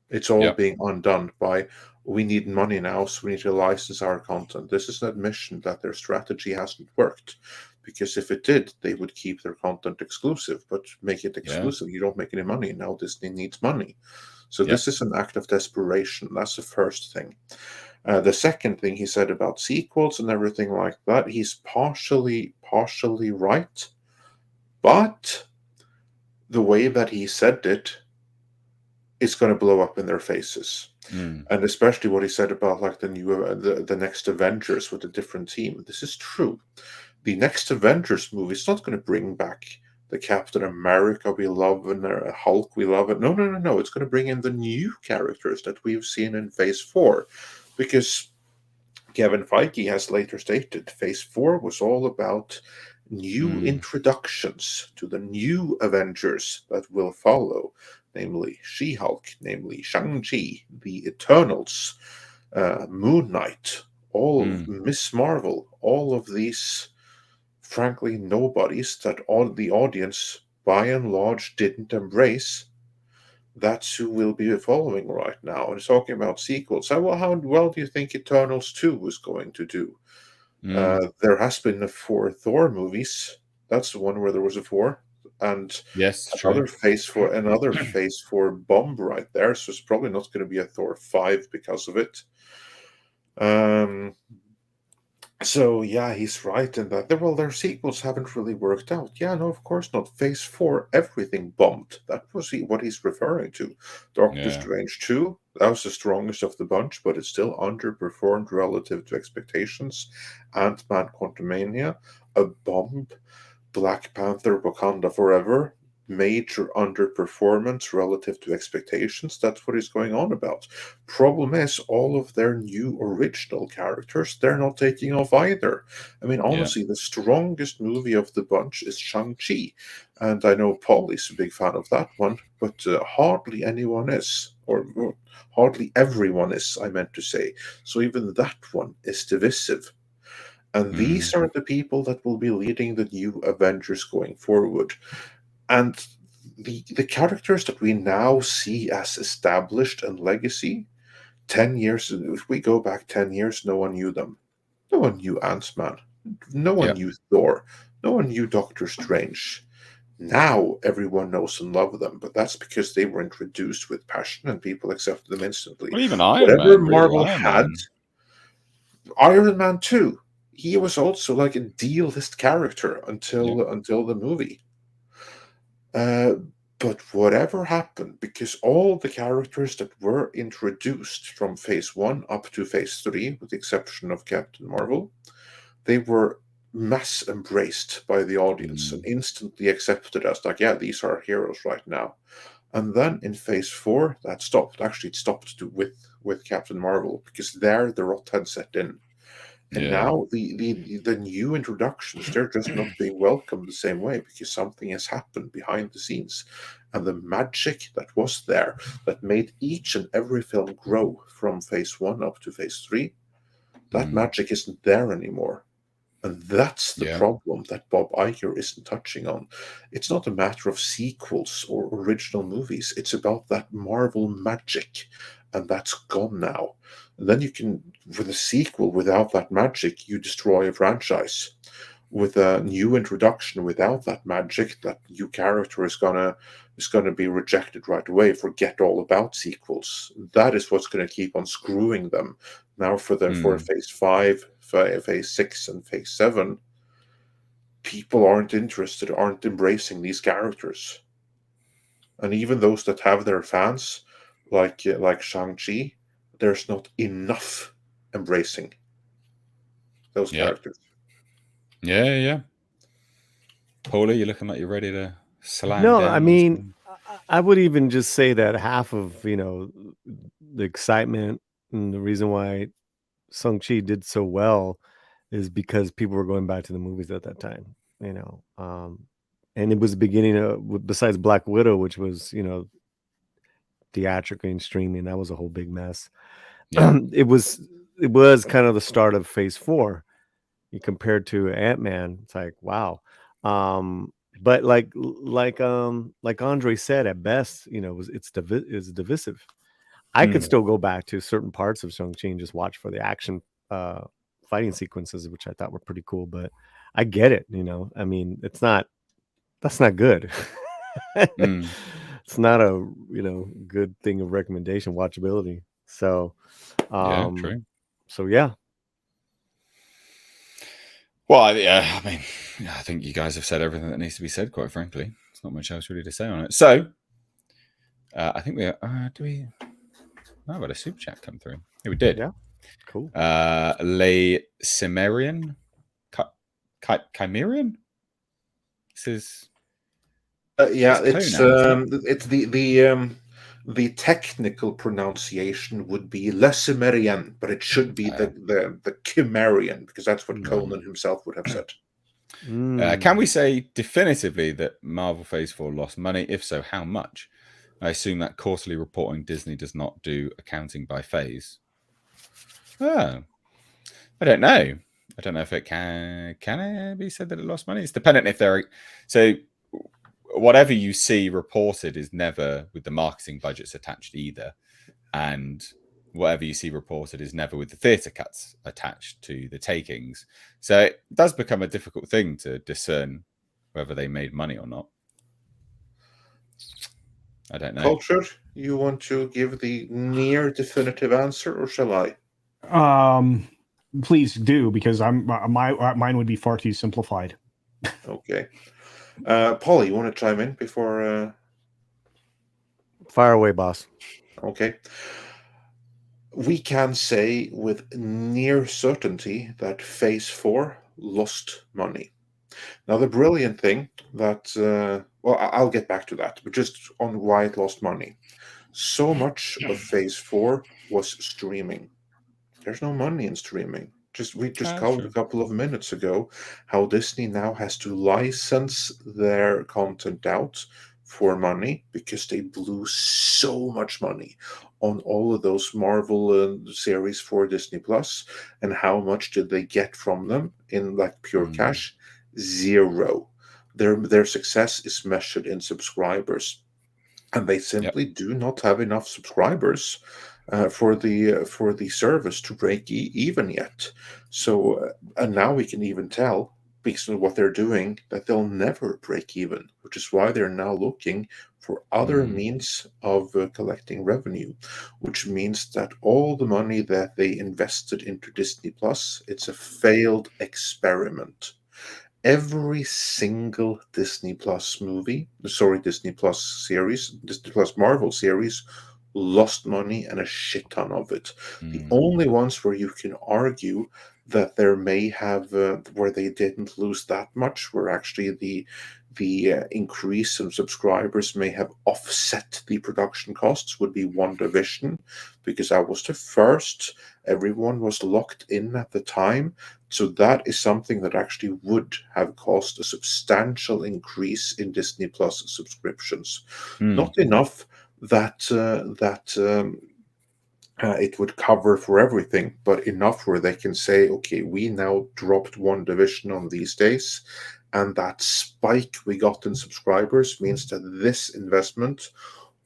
It's all being undone by, we need money now, so we need to license our content. This is an admission that their strategy hasn't worked. Because if it did, they would keep their content exclusive, but make it exclusive. You don't make any money. Now Disney needs money. So this is an act of desperation. That's the first thing. The second thing he said about sequels and everything like that, he's partially right. But the way that he said it is going to blow up in their faces. And especially what he said about the next Avengers with a different team. This is true. The next Avengers movie is not going to bring back the Captain America we love and Hulk we love. No. It's going to bring in the new characters that we've seen in Phase 4. Because Kevin Feige has later stated Phase 4 was all about new introductions to the new Avengers that will follow. Namely She-Hulk, namely Shang-Chi, the Eternals, Moon Knight, all Miss Marvel, all of these frankly nobodies that the audience by and large didn't embrace. That's who we'll be following right now. And talking about sequels, how well do you think Eternals 2 was going to do? There has been 4 Thor movies. That's the one where there was a 4. And another Phase 4 bomb right there. So it's probably not going to be a Thor 5 because of it. So yeah, he's right in that. Well, their sequels haven't really worked out. Yeah, no, of course not. Phase 4, everything bombed. That was what he's referring to. Doctor Strange 2, that was the strongest of the bunch, but it still underperformed relative to expectations. Ant-Man Quantumania, a bomb. Black Panther Wakanda Forever, major underperformance relative to expectations. That's what he's going on about. Problem is, all of their new original characters, they're not taking off either. I mean, honestly, the strongest movie of the bunch is Shang-Chi. And I know Paul is a big fan of that one, but hardly anyone is. Or hardly everyone is, I meant to say. So even that one is divisive. And these are the people that will be leading the new Avengers going forward. And the characters that we now see as established and legacy, 10 years, if we go back 10 years, no one knew them. No one knew Ant-Man. No one knew Thor. No one knew Doctor Strange. Now everyone knows and loves them, but that's because they were introduced with passion and people accepted them instantly. Well, even Iron Man, Marvel had, Iron Man 2. He was also like a D-list character until the movie. But whatever happened, because all the characters that were introduced from Phase 1 up to Phase 3, with the exception of Captain Marvel, they were mass embraced by the audience and instantly accepted as like, these are heroes right now. And then in Phase 4, that stopped. Actually, it stopped with Captain Marvel, because there the rot had set in. And now the new introductions, they're just not being welcomed the same way because something has happened behind the scenes. And the magic that was there, that made each and every film grow from Phase 1 up to Phase 3, that magic isn't there anymore. And that's the problem that Bob Iger isn't touching on. It's not a matter of sequels or original movies. It's about that Marvel magic. And that's gone now. And then you can, with a sequel without that magic, you destroy a franchise. With a new introduction without that magic, that new character is gonna is going to be rejected right away. Forget all about sequels. That is what's going to keep on screwing them. Now for phase 5, phase 6, and phase 7, people aren't interested, aren't embracing these characters. And even those that have their fans, like Shang-Chi, there's not enough embracing those characters. Yeah. Paulie, you're looking like you're ready to slam No, down. I mean, I would even just say that half of, the excitement and the reason why Shang-Chi did so well is because people were going back to the movies at that time, and it was the beginning of, besides Black Widow, which was, theatrically and streaming, that was a whole big mess. Yeah. It was kind of the start of phase 4. You compared to Ant-Man, it's like, wow. But like Andre said, at best, it's divisive. I could still go back to certain parts of Shang-Chi and just watch for the action fighting sequences, which I thought were pretty cool. But I get it, I mean, that's not good. It's not a good thing of recommendation, watchability. So true. So yeah. Well, yeah, I mean, I think you guys have said everything that needs to be said, quite frankly. There's not much else really to say on it. So, I think we are, do we... Oh, but a super chat come through. Yeah, we did. Yeah, cool. Le Cimmerian? Chimerian? This is... it's the technical prononciation would be Le Cimmerian, but it should be the Cimmerian, because that's what Conan himself would have said. Can we say definitively that Marvel Phase 4 lost money? If so, how much? I assume that quarterly reporting Disney does not do accounting by phase. Oh, I don't know. I don't know if it can it be said that it lost money. It's dependent if they're... So whatever you see reported is never with the marketing budgets attached either. And whatever you see reported is never with the theatre cuts attached to the takings. So it does become a difficult thing to discern whether they made money or not. I don't know. Culture, you want to give the near definitive answer, or shall I? Please do, because mine would be far too simplified. Okay. Paulie, you want to chime in before? Fire away, boss. Okay. We can say with near certainty that Phase 4 lost money. Now, the brilliant thing that, I'll get back to that, but just on why it lost money. So much of Phase 4 was streaming. There's no money in streaming. We just covered a couple of minutes ago how Disney now has to license their content out for money because they blew so much money on all of those Marvel series for Disney Plus. And how much did they get from them in like pure cash? Zero. Their success is measured in subscribers, and they simply do not have enough subscribers for the service to break even yet. So and now we can even tell, because of what they're doing, that they'll never break even, which is why they're now looking for other means of collecting revenue, which means that all the money that they invested into Disney Plus, it's a failed experiment. Every single Disney Plus series, Disney Plus Marvel series, lost money, and a shit ton of it. The only ones where you can argue that there may have where they didn't lose that much were actually the increase in subscribers may have offset the production costs would be WandaVision, because that was the first. Everyone was locked in at the time. So that is something that actually would have caused a substantial increase in Disney Plus subscriptions. Not enough that it would cover for everything, but enough where they can say, okay, we now dropped WandaVision on these days, and that spike we got in subscribers means that this investment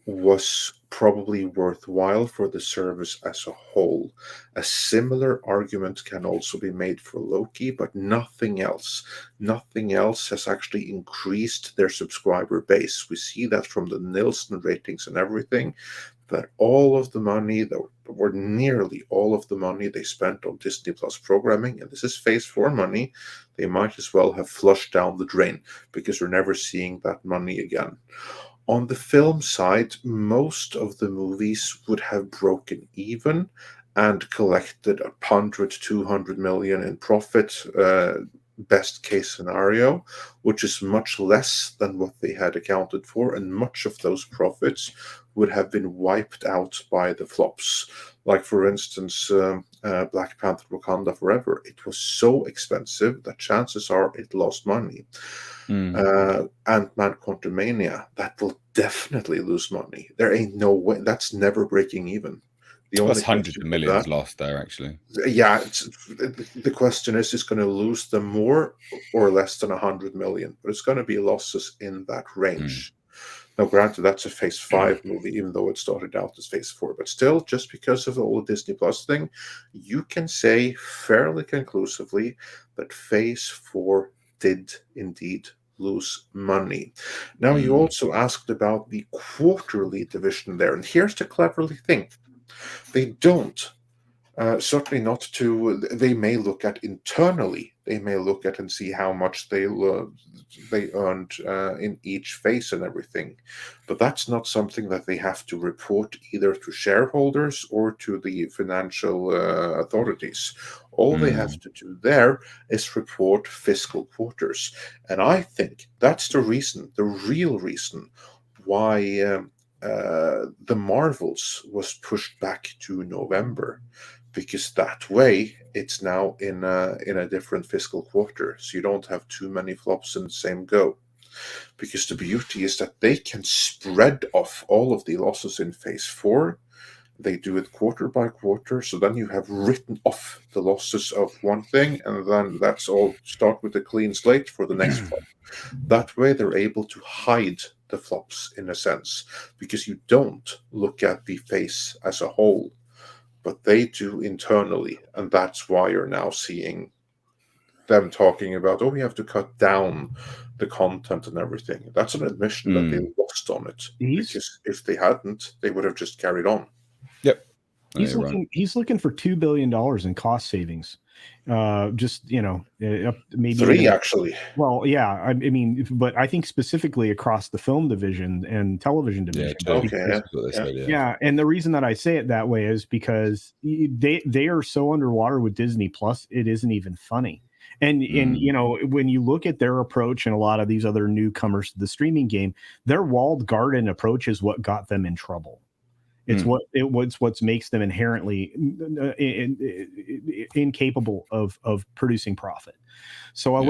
was probably worthwhile for the service as a whole. A similar argument can also be made for Loki, but nothing else. Nothing else has actually increased their subscriber base. We see that from the Nielsen ratings and everything, that all of the money, or nearly all of the money they spent on Disney Plus programming, and this is Phase 4 money, they might as well have flushed down the drain, because we're never seeing that money again. On the film side, most of the movies would have broken even and collected 100-200 million in profit, best case scenario, which is much less than what they had accounted for, and much of those profits would have been wiped out by the flops. Like, for instance, Black Panther Wakanda Forever. It was so expensive that chances are it lost money. Ant-Man Quantumania, that will definitely lose money. There ain't no way. That's never breaking even. That's hundreds of millions lost there, actually. Yeah, the question is going to lose them more or less than 100 million, but it's going to be losses in that range. Now, granted, that's a Phase 5 movie, even though it started out as Phase 4. But still, just because of the whole Disney Plus thing, you can say fairly conclusively that Phase 4 did indeed lose money. Now, you also asked about the quarterly division there. And here's the cleverly thing. They don't. Certainly not to. They may look at internally. They may look at and see how much they earned in each phase and everything, but that's not something that they have to report either to shareholders or to the financial authorities. All they have to do there is report fiscal quarters, and I think that's the reason, the real reason, why the Marvels was pushed back to November. Because that way it's now in a different fiscal quarter, so you don't have too many flops in the same go. Because the beauty is that they can spread off all of the losses in Phase 4. They do it quarter by quarter, so then you have written off the losses of one thing, and then that's all. Start with a clean slate for the next flop. That way they're able to hide the flops in a sense, because you don't look at the phase as a whole, but they do internally, and that's why you're now seeing them talking about, we have to cut down the content and everything. That's an admission that they lost on it, because if they hadn't, they would have just carried on. Yep. He's looking for $2 billion in cost savings. Just, maybe 3 actually. Well, yeah, I mean, but I think specifically across the film division and television division. Yeah, and the reason that I say it that way is because they are so underwater with Disney Plus, it isn't even funny. And when you look at their approach and a lot of these other newcomers to the streaming game, their walled garden approach is what got them in trouble. It's what makes them inherently incapable of producing profit. So I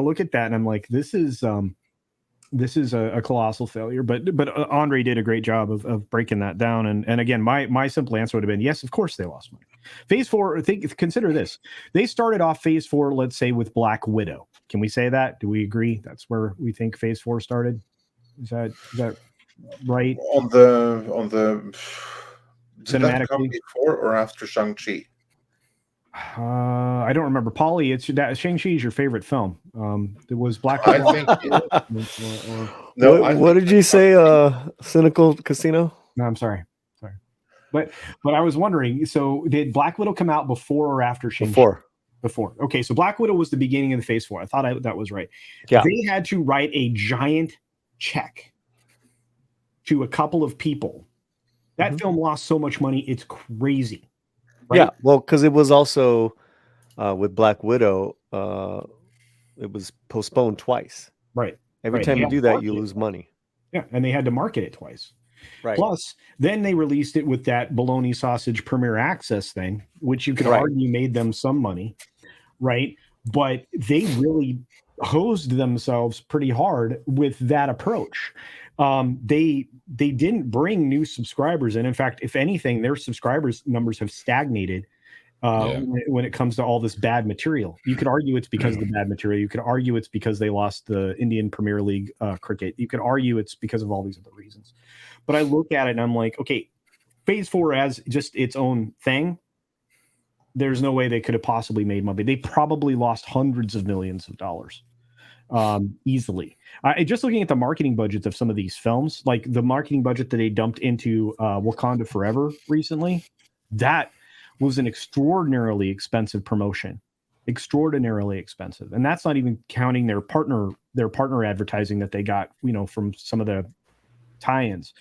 look at that and I'm like, this is a colossal failure. But Andre did a great job of breaking that down. And again, my simple answer would have been yes, of course they lost money. Phase 4. Consider this: they started off Phase 4, let's say, with Black Widow. Can we say that? Do we agree that's where we think Phase 4 started? Is that right? On the cinematically, before or after Shang-Chi? I don't remember. Polly, it's Shang-Chi is your favorite film. It was Black Widow. I think. What did you say? Cynical Casino? No, I'm sorry. But I was wondering. So did Black Widow come out before or after Shang-Chi? Before. Okay, so Black Widow was the beginning of the Phase 4. I thought that was right. Yeah. They had to write a giant check to a couple of people. That film lost so much money, it's crazy. Right? Yeah, well, because it was also with Black Widow, it was postponed twice. Right. Every time you do that, you lose money. Yeah, and they had to market it twice. Right. Plus, then they released it with that bologna sausage premiere access thing, which you could argue made them some money, right? But they really hosed themselves pretty hard with that approach. They didn't bring new subscribers in. In fact, if anything, their subscribers numbers have stagnated when it comes to all this bad material. You could argue it's because of the bad material. You could argue it's because they lost the Indian Premier League cricket. You could argue it's because of all these other reasons. But I look at it and I'm like, okay, Phase 4 as just its own thing, there's no way they could have possibly made money. They probably lost hundreds of millions of dollars easily. Just looking at the marketing budgets of some of these films, like the marketing budget that they dumped into Wakanda Forever recently, that was an extraordinarily expensive promotion, extraordinarily expensive. And that's not even counting their partner advertising that they got, from some of the tie-ins.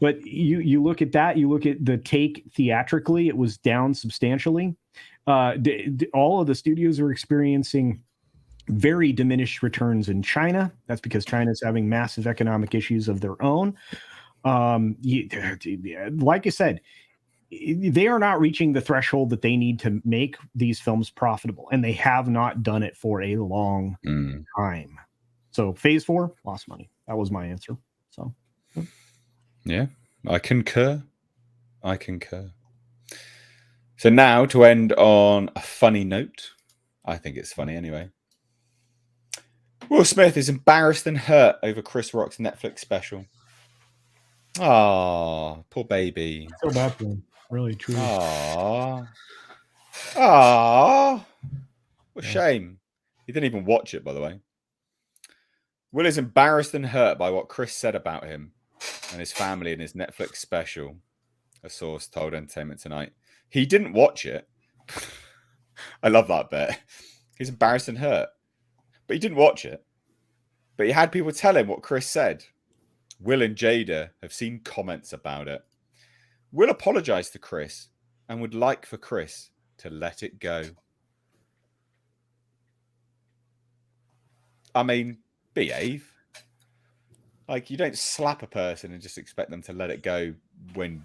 But you look at that, you look at the take theatrically, it was down substantially. All of the studios are experiencing very diminished returns in China. That's because China is having massive economic issues of their own. Like I said, they are not reaching the threshold that they need to make these films profitable, and they have not done it for a long time. So Phase 4 lost money. That was my answer. So yeah, I concur. So now, to end on a funny note, I think it's funny anyway. Will Smith is embarrassed and hurt over Chris Rock's Netflix special. Oh, poor baby. So bad for him. Really, truly. What a shame. He didn't even watch it, by the way. Will is embarrassed and hurt by what Chris said about him and his family in his Netflix special, a source told Entertainment Tonight. He didn't watch it. I love that bit. He's embarrassed and hurt. But he didn't watch it. But he had people tell him what Chris said. Will and Jada have seen comments about it. Will apologized to Chris and would like for Chris to let it go. I mean, behave. Like, you don't slap a person and just expect them to let it go when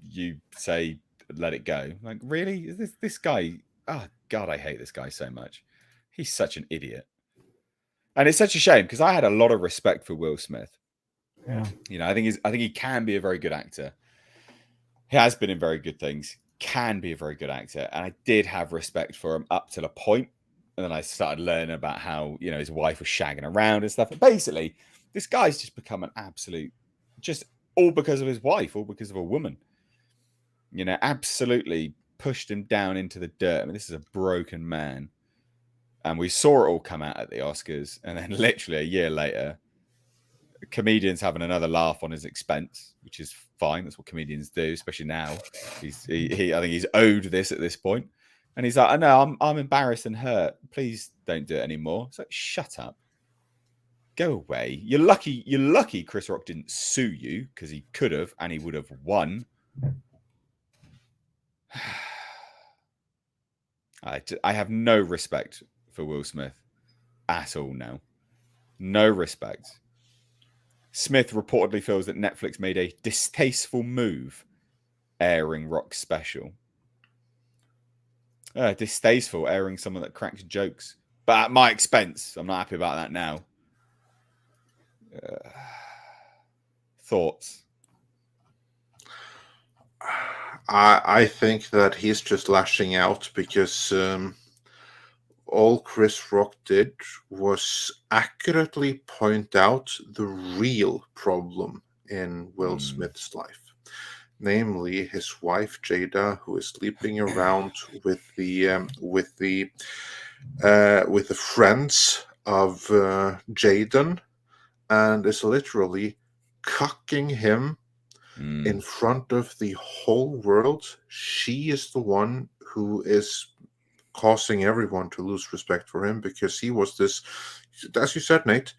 you say let it go. Like, really? Is this guy? Oh God, I hate this guy so much. He's such an idiot. And it's such a shame because I had a lot of respect for Will Smith. Yeah. I think he can be a very good actor. He has been in very good things. Can be a very good actor. And I did have respect for him up to the point. And then I started learning about how, his wife was shagging around and stuff. And basically, this guy's just become an absolute, just all because of his wife, all because of a woman. Absolutely pushed him down into the dirt. I mean, this is a broken man. And we saw it all come out at the Oscars. And then literally a year later, comedians having another laugh on his expense, which is fine. That's what comedians do, especially now. I think he's owed this at this point. And he's like, I know, I'm embarrassed and hurt. Please don't do it anymore. It's like, shut up. Go away. You're lucky Chris Rock didn't sue you, because he could have, and he would have won. I have no respect for Will Smith at all now. No respect. Smith reportedly feels that Netflix made a distasteful move airing Rock's special. Distasteful, airing someone that cracks jokes. But at my expense. I'm not happy about that now. Thoughts? I think that he's just lashing out because all Chris Rock did was accurately point out the real problem in Will Smith's life. Namely, his wife Jada, who is sleeping around with the friends of Jaden, and is literally cucking him in front of the whole world. She is the one who is causing everyone to lose respect for him, because he was this, as you said, Nate,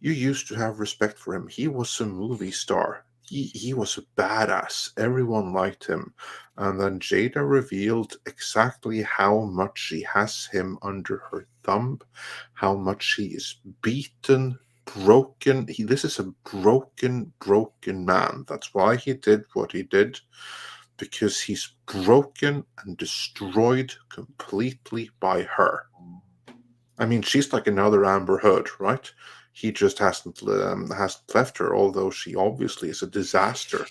you used to have respect for him. He was a movie star. He was a badass. Everyone liked him. And then Jada revealed exactly how much she has him under her thumb, how much he is beaten, broken. This is a broken man. That's why he did what he did, because he's broken and destroyed completely by her. I mean, she's like another Amber Heard, right? He just hasn't left her, although she obviously is a disaster.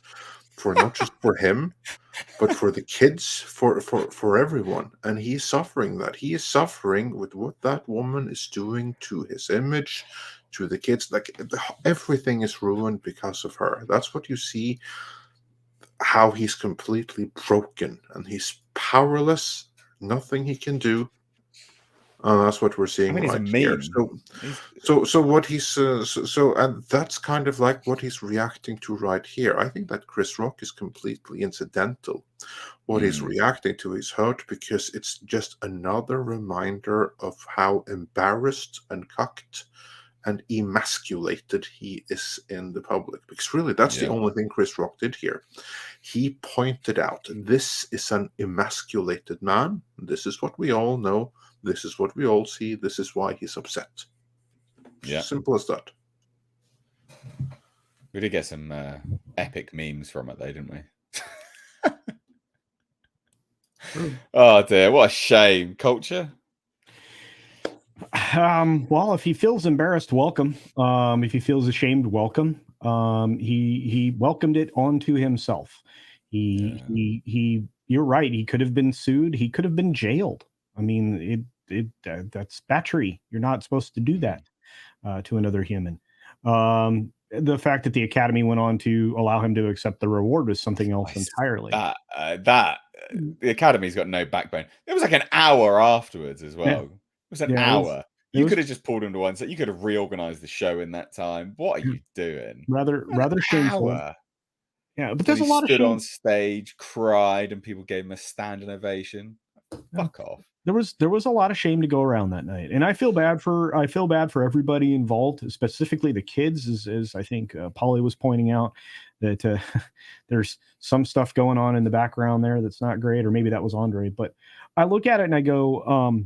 for not just for him, but for the kids, for everyone. And he's suffering that. He is suffering with what that woman is doing to his image, to the kids. Like, everything is ruined because of her. That's what you see, how he's completely broken and he's powerless, nothing he can do. That's what we're seeing he's a right meme. here. So what he's and that's kind of like what he's reacting to right here. I think that Chris Rock is completely incidental. What he's reacting to is hurt because it's just another reminder of how embarrassed and cucked and emasculated he is in the public. Because really, that's the only thing Chris Rock did here. He pointed out, this is an emasculated man. This is what we all know. This is what we all see. This is why he's upset. Yeah. Simple as that. We did get some epic memes from it, though, didn't we? Oh, dear. What a shame. Culture? Well, if he feels embarrassed, welcome. If he feels ashamed, welcome. He welcomed it onto himself. You're right. He could have been sued. He could have been jailed. I mean, that's battery. You're not supposed to do that to another human. The fact that the Academy went on to allow him to accept the reward was something else entirely. The Academy's got no backbone. It was like an hour afterwards as well. It was an hour. You could have just pulled him to one side. You could have reorganized the show in that time. What are you doing? Rather shameful. Hour. Yeah, but there's a lot of stood on stage, cried, and people gave him a standing ovation. Fuck off. There was a lot of shame to go around that night, and I feel bad for everybody involved, specifically the kids, as I think Polly was pointing out that there's some stuff going on in the background there that's not great, or maybe that was Andre. But I look at it and I go,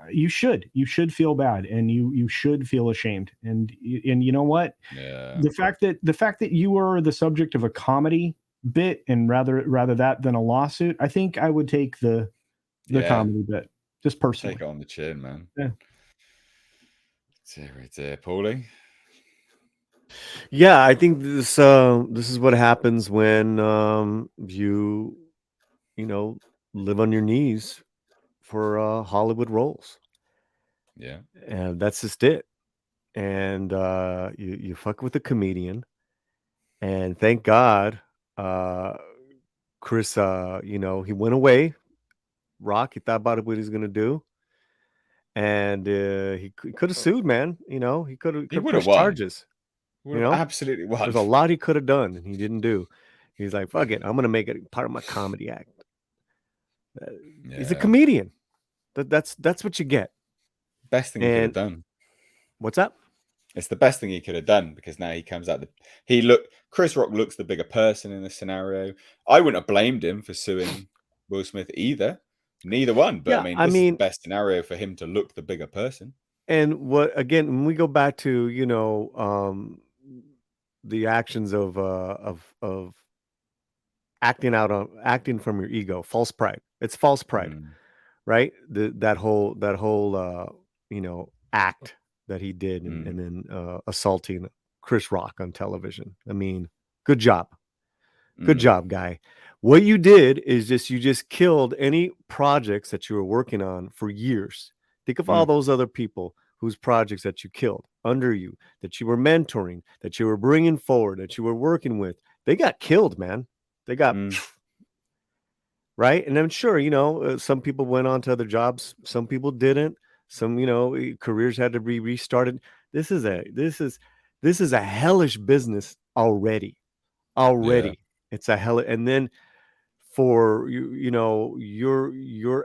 you should feel bad, and you should feel ashamed, and you know what? Yeah. The fact that you were the subject of a comedy bit, and rather that than a lawsuit, I think I would take the comedy bit, just personally. Take it on the chin, man. Yeah. Dear, Paulie. Yeah, I think this is what happens when you live on your knees for Hollywood roles. Yeah, and that's just it. And you fuck with a comedian, and thank God, Chris, he went away. Rock, he thought about what he's gonna do, and he could have sued, man. He could have pushed charges. Absolutely won. There's a lot he could have done, and he didn't do. He's like, fuck it, I'm gonna make it part of my comedy act. He's a comedian. That's what you get. Best thing he could have done. What's up? It's the best thing he could have done, because now he comes out. Chris Rock looks the bigger person in this scenario. I wouldn't have blamed him for suing Will Smith either. Neither one. But this is the best scenario for him to look the bigger person. And when we go back to the actions of acting from your ego, false pride. It's false pride, right? That whole act that he did, and then assaulting Chris Rock on television. I mean, good job, guy. What you did is you just killed any projects that you were working on for years. Think of all those other people whose projects that you killed under you, that you were mentoring, that you were bringing forward, that you were working with. They got killed, man. They got right. And I'm sure, some people went on to other jobs. Some people didn't. Some, careers had to be restarted. This is a hellish business already. Yeah. It's a hell. And then for you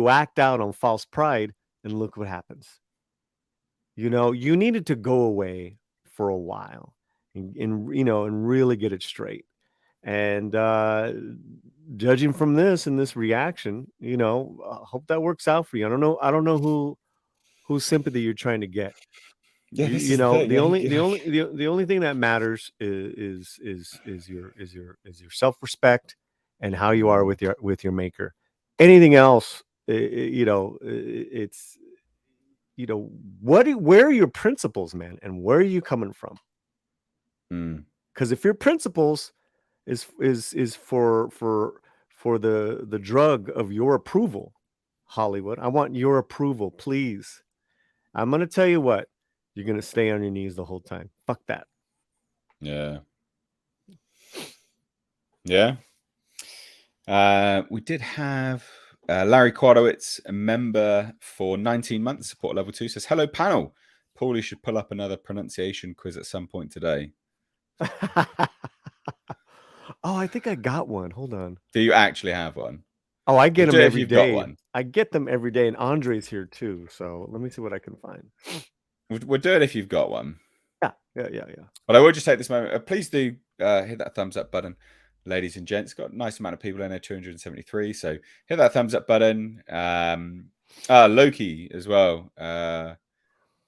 act out on false pride, and look what happens. You needed to go away for a while and really get it straight. And judging from this and this reaction, hope that works out for you. I don't know whose sympathy you're trying to get. Yeah, the only thing that matters is your self-respect and how you are with your maker. Anything else, it's where are your principles, man, and where are you coming from? Because if your principles is for the drug of your approval, Hollywood, I want your approval, please. I'm gonna tell you what, you're gonna stay on your knees the whole time. Fuck that. Yeah. We did have Larry Kwadowitz, a member for 19 months, support level 2, says, hello panel. Paulie should pull up another pronunciation quiz at some point today. Oh, I think I got one. Hold on. Do you actually have one? Oh, I get them every day. Got one. I get them every day, and Andre's here too. So let me see what I can find. We'll do it if you've got one. Yeah. But I will just take this moment. Please do hit that thumbs up button, ladies and gents. Got a nice amount of people in there, 273. So hit that thumbs up button. Loki as well.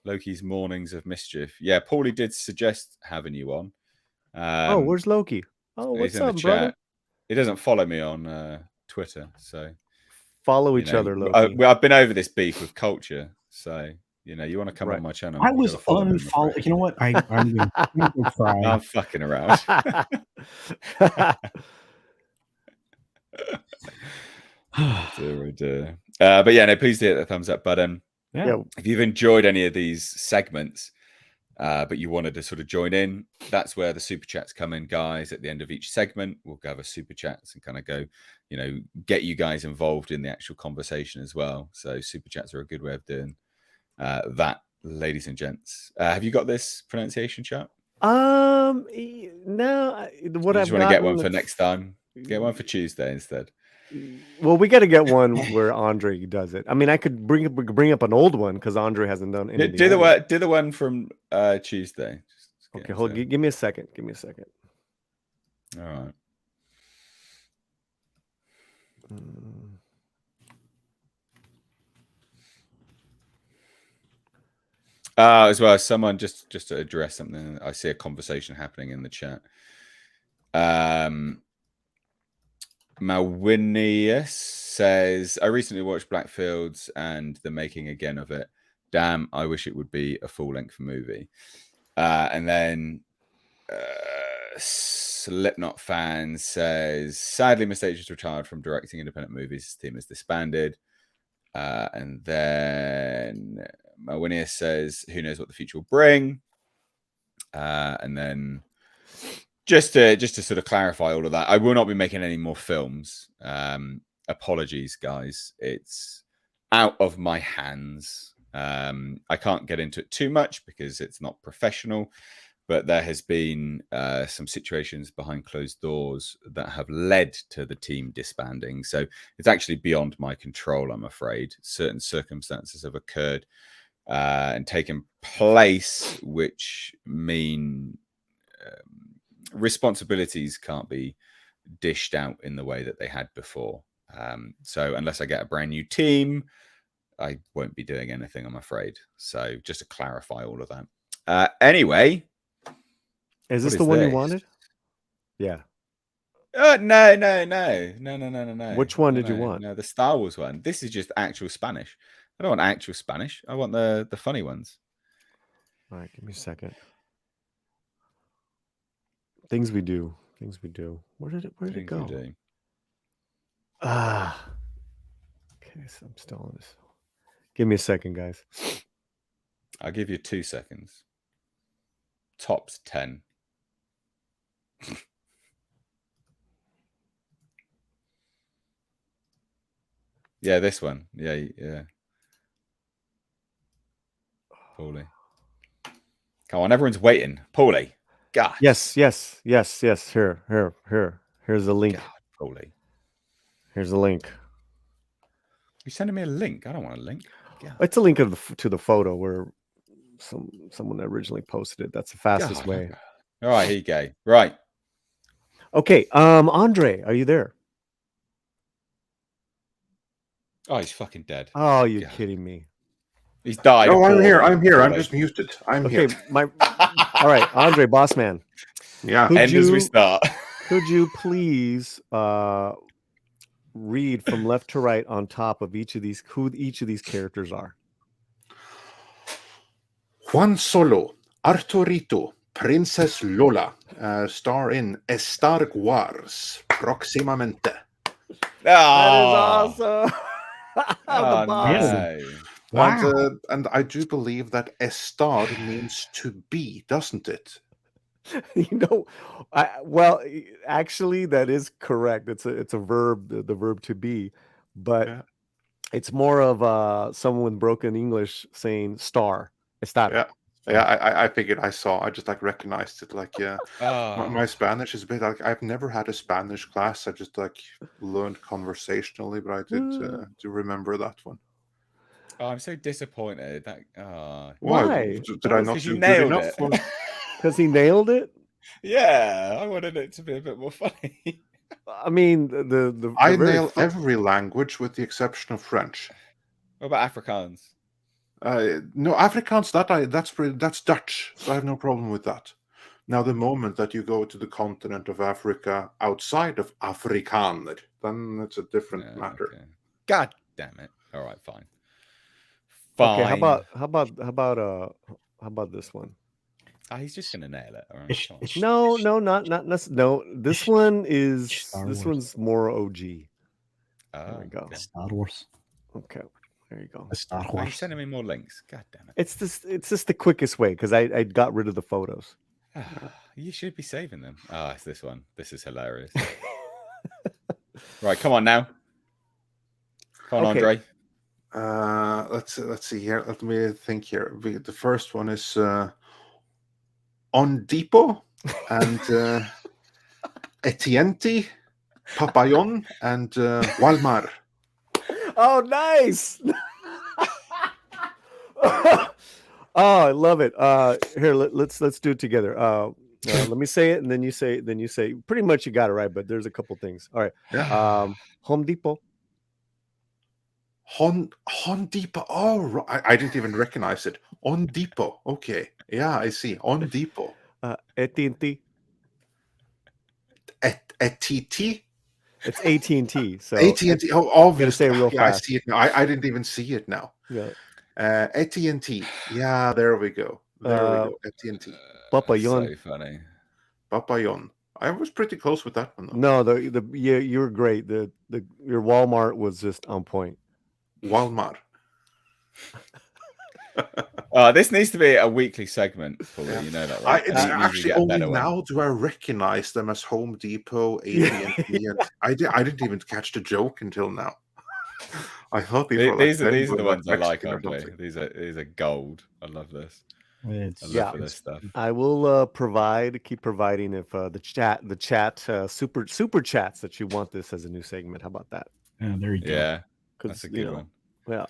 Loki's Mornings of Mischief. Yeah, Paulie did suggest having you on. Where's Loki? Oh, what's up, brother? He doesn't follow me on Twitter, so follow each other, Loki. I've been over this beef with culture, so you want to come on my channel. I was unfollowed. You know what? I'm going to try. I'm fucking around. But yeah, no, please hit the thumbs up button. Yeah. If you've enjoyed any of these segments, but you wanted to sort of join in, that's where the super chats come in, guys. At the end of each segment, we'll gather super chats and kind of go, get you guys involved in the actual conversation as well. So super chats are a good way of doing that, ladies and gents. Have you got this pronunciation chart? No. What I just want to get one for next time. Get one for Tuesday instead. Well, we got to get one where Andre does it. I mean, I could bring up an old one because Andre hasn't done any. Do the one from Tuesday. Okay, give me a second. All right. As well as someone just to address something, I see a conversation happening in the chat. Malwinius says, I recently watched Blackfields and the making again of it. Damn, I wish it would be a full-length movie. And then Slipknot fan says, sadly, Mistake is retired from directing independent movies. His team is disbanded. And then Malwinius says, who knows what the future will bring. And then just to sort of clarify all of that, I will not be making any more films. Apologies, guys. It's out of my hands. I can't get into it too much because it's not professional, but there has been some situations behind closed doors that have led to the team disbanding. So it's actually beyond my control, I'm afraid. Certain circumstances have occurred and taken place, which mean responsibilities can't be dished out in the way that they had before. So unless I get a brand new team, I won't be doing anything, I'm afraid. So just to clarify all of that. Anyway, is this the one you wanted? Yeah. No. Which one did you want? No, the Star Wars one. This is just actual Spanish. I don't want actual Spanish. I want the funny ones. All right, give me a second. Things we do. Where did it go? Okay, so I'm still on this. Give me a second, guys. I'll give you 2 seconds. Tops 10. Yeah, this one. Yeah. Paulie. Come on, everyone's waiting. Paulie. God. Yes. Here's the link. God, Paulie. Here's the link. You sending me a link? I don't want a link. God. It's a link to the photo where someone originally posted it. That's the fastest way. All right, here you go. Right. Okay. Andre, are you there? Oh, he's fucking dead. Oh, you're kidding me. He's died. No, I'm here. I'm just muted. Okay, all right, Andre, boss man. Yeah. As we start. Could you please read from left to right on top of each of these, who each of these characters are? Juan Solo, Arturito, Princess Lola, star in Star Wars Proximamente. That is awesome. Oh, no. Wow. And I do believe that estar means to be, doesn't it? Well, actually, that is correct. It's a verb, the verb to be, but it's more of someone with broken English saying star. Estar. I figured I just like recognized it. Like, my Spanish is a bit like, I've never had a Spanish class. I just like learned conversationally, but I did do remember that one. Oh, I'm so disappointed. Why? Did I not do good enough? Because he nailed it. Yeah, I wanted it to be a bit more funny. I mean, I nail every language with the exception of French. What about Afrikaans? No, Afrikaans, that's Dutch, so I have no problem with that. Now, the moment that you go to the continent of Africa outside of Afrikaner, then it's a different matter. Okay. God damn it! All right, fine. Okay, how about this one? Oh, he's just gonna nail it. All right, no, not no. This one one's more OG. There we go. Star Wars. Okay, there you go. Star Wars. Why are you sending me more links? God damn it! It's just the quickest way because I got rid of the photos. You should be saving them. Oh, it's this one. This is hilarious. Right, come on now. Come on, Okay. Andre. Let's see here. Let me think here. The first one is On Depot and Etienti, Papillon, and Walmar. Oh, nice! Oh, I love it. Here, let's do it together. Let me say it, and then you say. Pretty much, you got it right, but there's a couple things. All right. Yeah. Home Depot. Home Depot. Oh, I didn't even recognize it. On Depot. Okay. Yeah, I see. On Depot. AT&T. AT&T. It's AT&T. So AT&T. Oh, obviously. Real fast. I see it now. I didn't even see it now. Yeah. AT&T. Yeah, there we go. AT&T. Papillon. So funny. Papillon. I was pretty close with that one, though. No, you were great. Your Walmart was just on point. Walmart. This needs to be a weekly segment, Paul. You know that, right? It's actually only now do I recognize them as Home Depot, AT&T. I didn't even catch the joke until now. I thought these are the ones I like, Andre. These are gold. I love this. I love this stuff. I will keep providing if the chat super chats that you want this as a new segment. How about that? Yeah, there you go. Yeah, that's a good one. Yeah.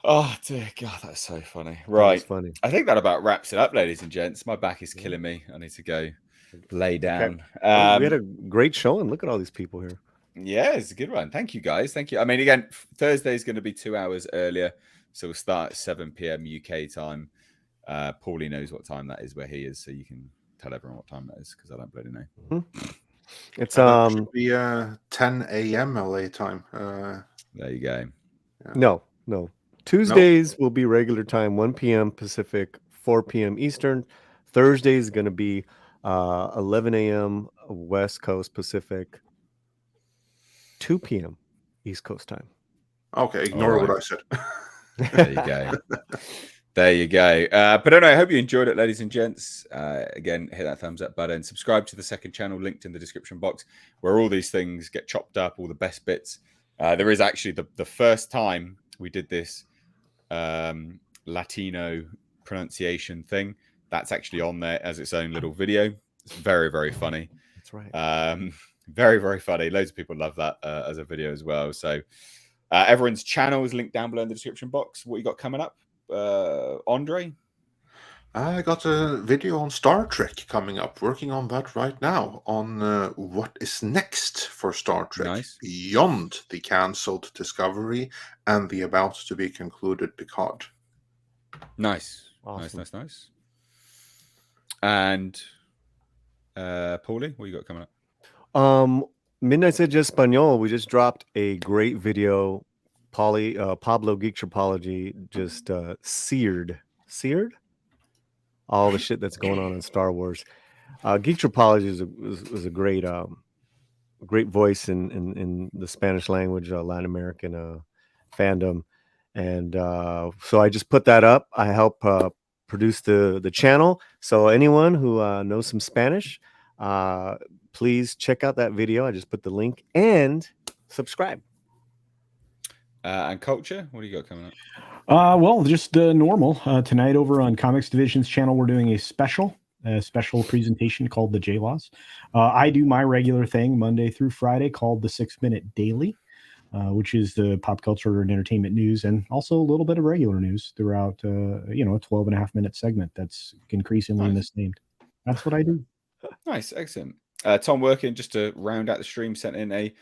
Oh dear God, that's so funny. Right, funny. I think that about wraps it up, ladies and gents. My back is killing me. I need to go lay down. Okay. We had a great show, and look at all these people here. Yeah, it's a good one. Thank you, guys. Thank you. I mean, again, Thursday is going to be 2 hours earlier, so we'll start at 7 p.m. UK time. Paulie knows what time that is where he is, so you can tell everyone what time that is because I don't bloody know. Mm-hmm. It's should be 10 a.m. LA time. There you go. Yeah. No. Tuesdays will be regular time, 1 p.m. Pacific, 4 p.m. Eastern. Thursday is going to be 11 a.m. West Coast Pacific, 2 p.m. East Coast time. Okay, ignore what I said. There you go. There you go. But anyway, I hope you enjoyed it, ladies and gents. Again, hit that thumbs up button. Subscribe to the second channel linked in the description box where all these things get chopped up, all the best bits. There is actually the first time we did this Latino pronunciation thing. That's actually on there as its own little video. It's very, very funny. That's right. Very, very funny. Loads of people love that as a video as well. So everyone's channel is linked down below in the description box. What you got coming up, Andre? I got a video on Star Trek coming up, working on that right now, on what is next for Star Trek, beyond the cancelled Discovery and the about to be concluded Picard. Nice. Awesome. Nice. And Paulie, what you got coming up? Midnight Edge Espanol, we just dropped a great video. Pablo Geek Tripology just seared all the shit that's going on in Star Wars. Geek Tropology was a great great voice in the Spanish language, Latin American fandom, and so I just put that up. I help produce the channel. So anyone who knows some Spanish, please check out that video. I just put the link and subscribe. And culture, what do you got coming up? Well, just normal. Tonight over on Comics Division's channel, we're doing a special presentation called the J-Laws. I do my regular thing Monday through Friday called the 6 Minute Daily, which is the pop culture and entertainment news, and also a little bit of regular news throughout, a 12.5-minute segment that's increasingly misnamed. That's what I do. Nice, excellent. Tom Working, just to round out the stream, sent in a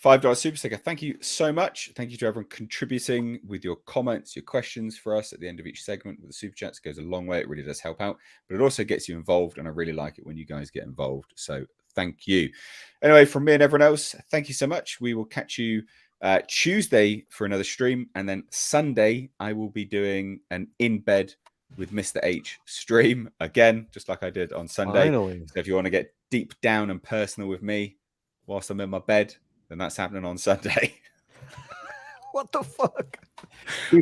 $5 super sticker. Thank you so much. Thank you to everyone contributing with your comments, your questions for us at the end of each segment with the super chats. It goes a long way. It really does help out, but it also gets you involved, and I really like it when you guys get involved. So thank you. Anyway, from me and everyone else, thank you so much. We will catch you Tuesday for another stream, and then Sunday I will be doing an in bed with Mr. H stream again, just like I did on Sunday. Finally. So if you want to get deep down and personal with me whilst I'm in my bed, then that's happening on Sunday. What the fuck?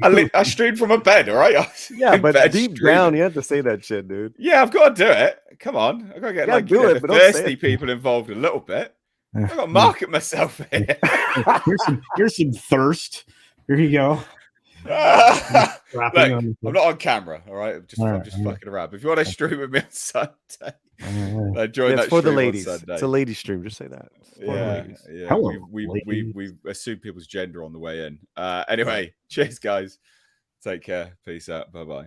I streamed from a bed, all right? Yeah, but deep down, you have to say that shit, dude. Yeah, I've got to do it. Come on. I've got to get the thirsty people involved a little bit. I've got to market myself here. here's some thirst. Here you go. Look, I'm not on camera, all right? I'm just fucking around. But if you want to stream with me on Sunday, join that for the stream ladies. on Sunday. It's a lady stream. Just say that. Yeah. Hello, we assume people's gender on the way in. Anyway, cheers, guys. Take care. Peace out. Bye-bye.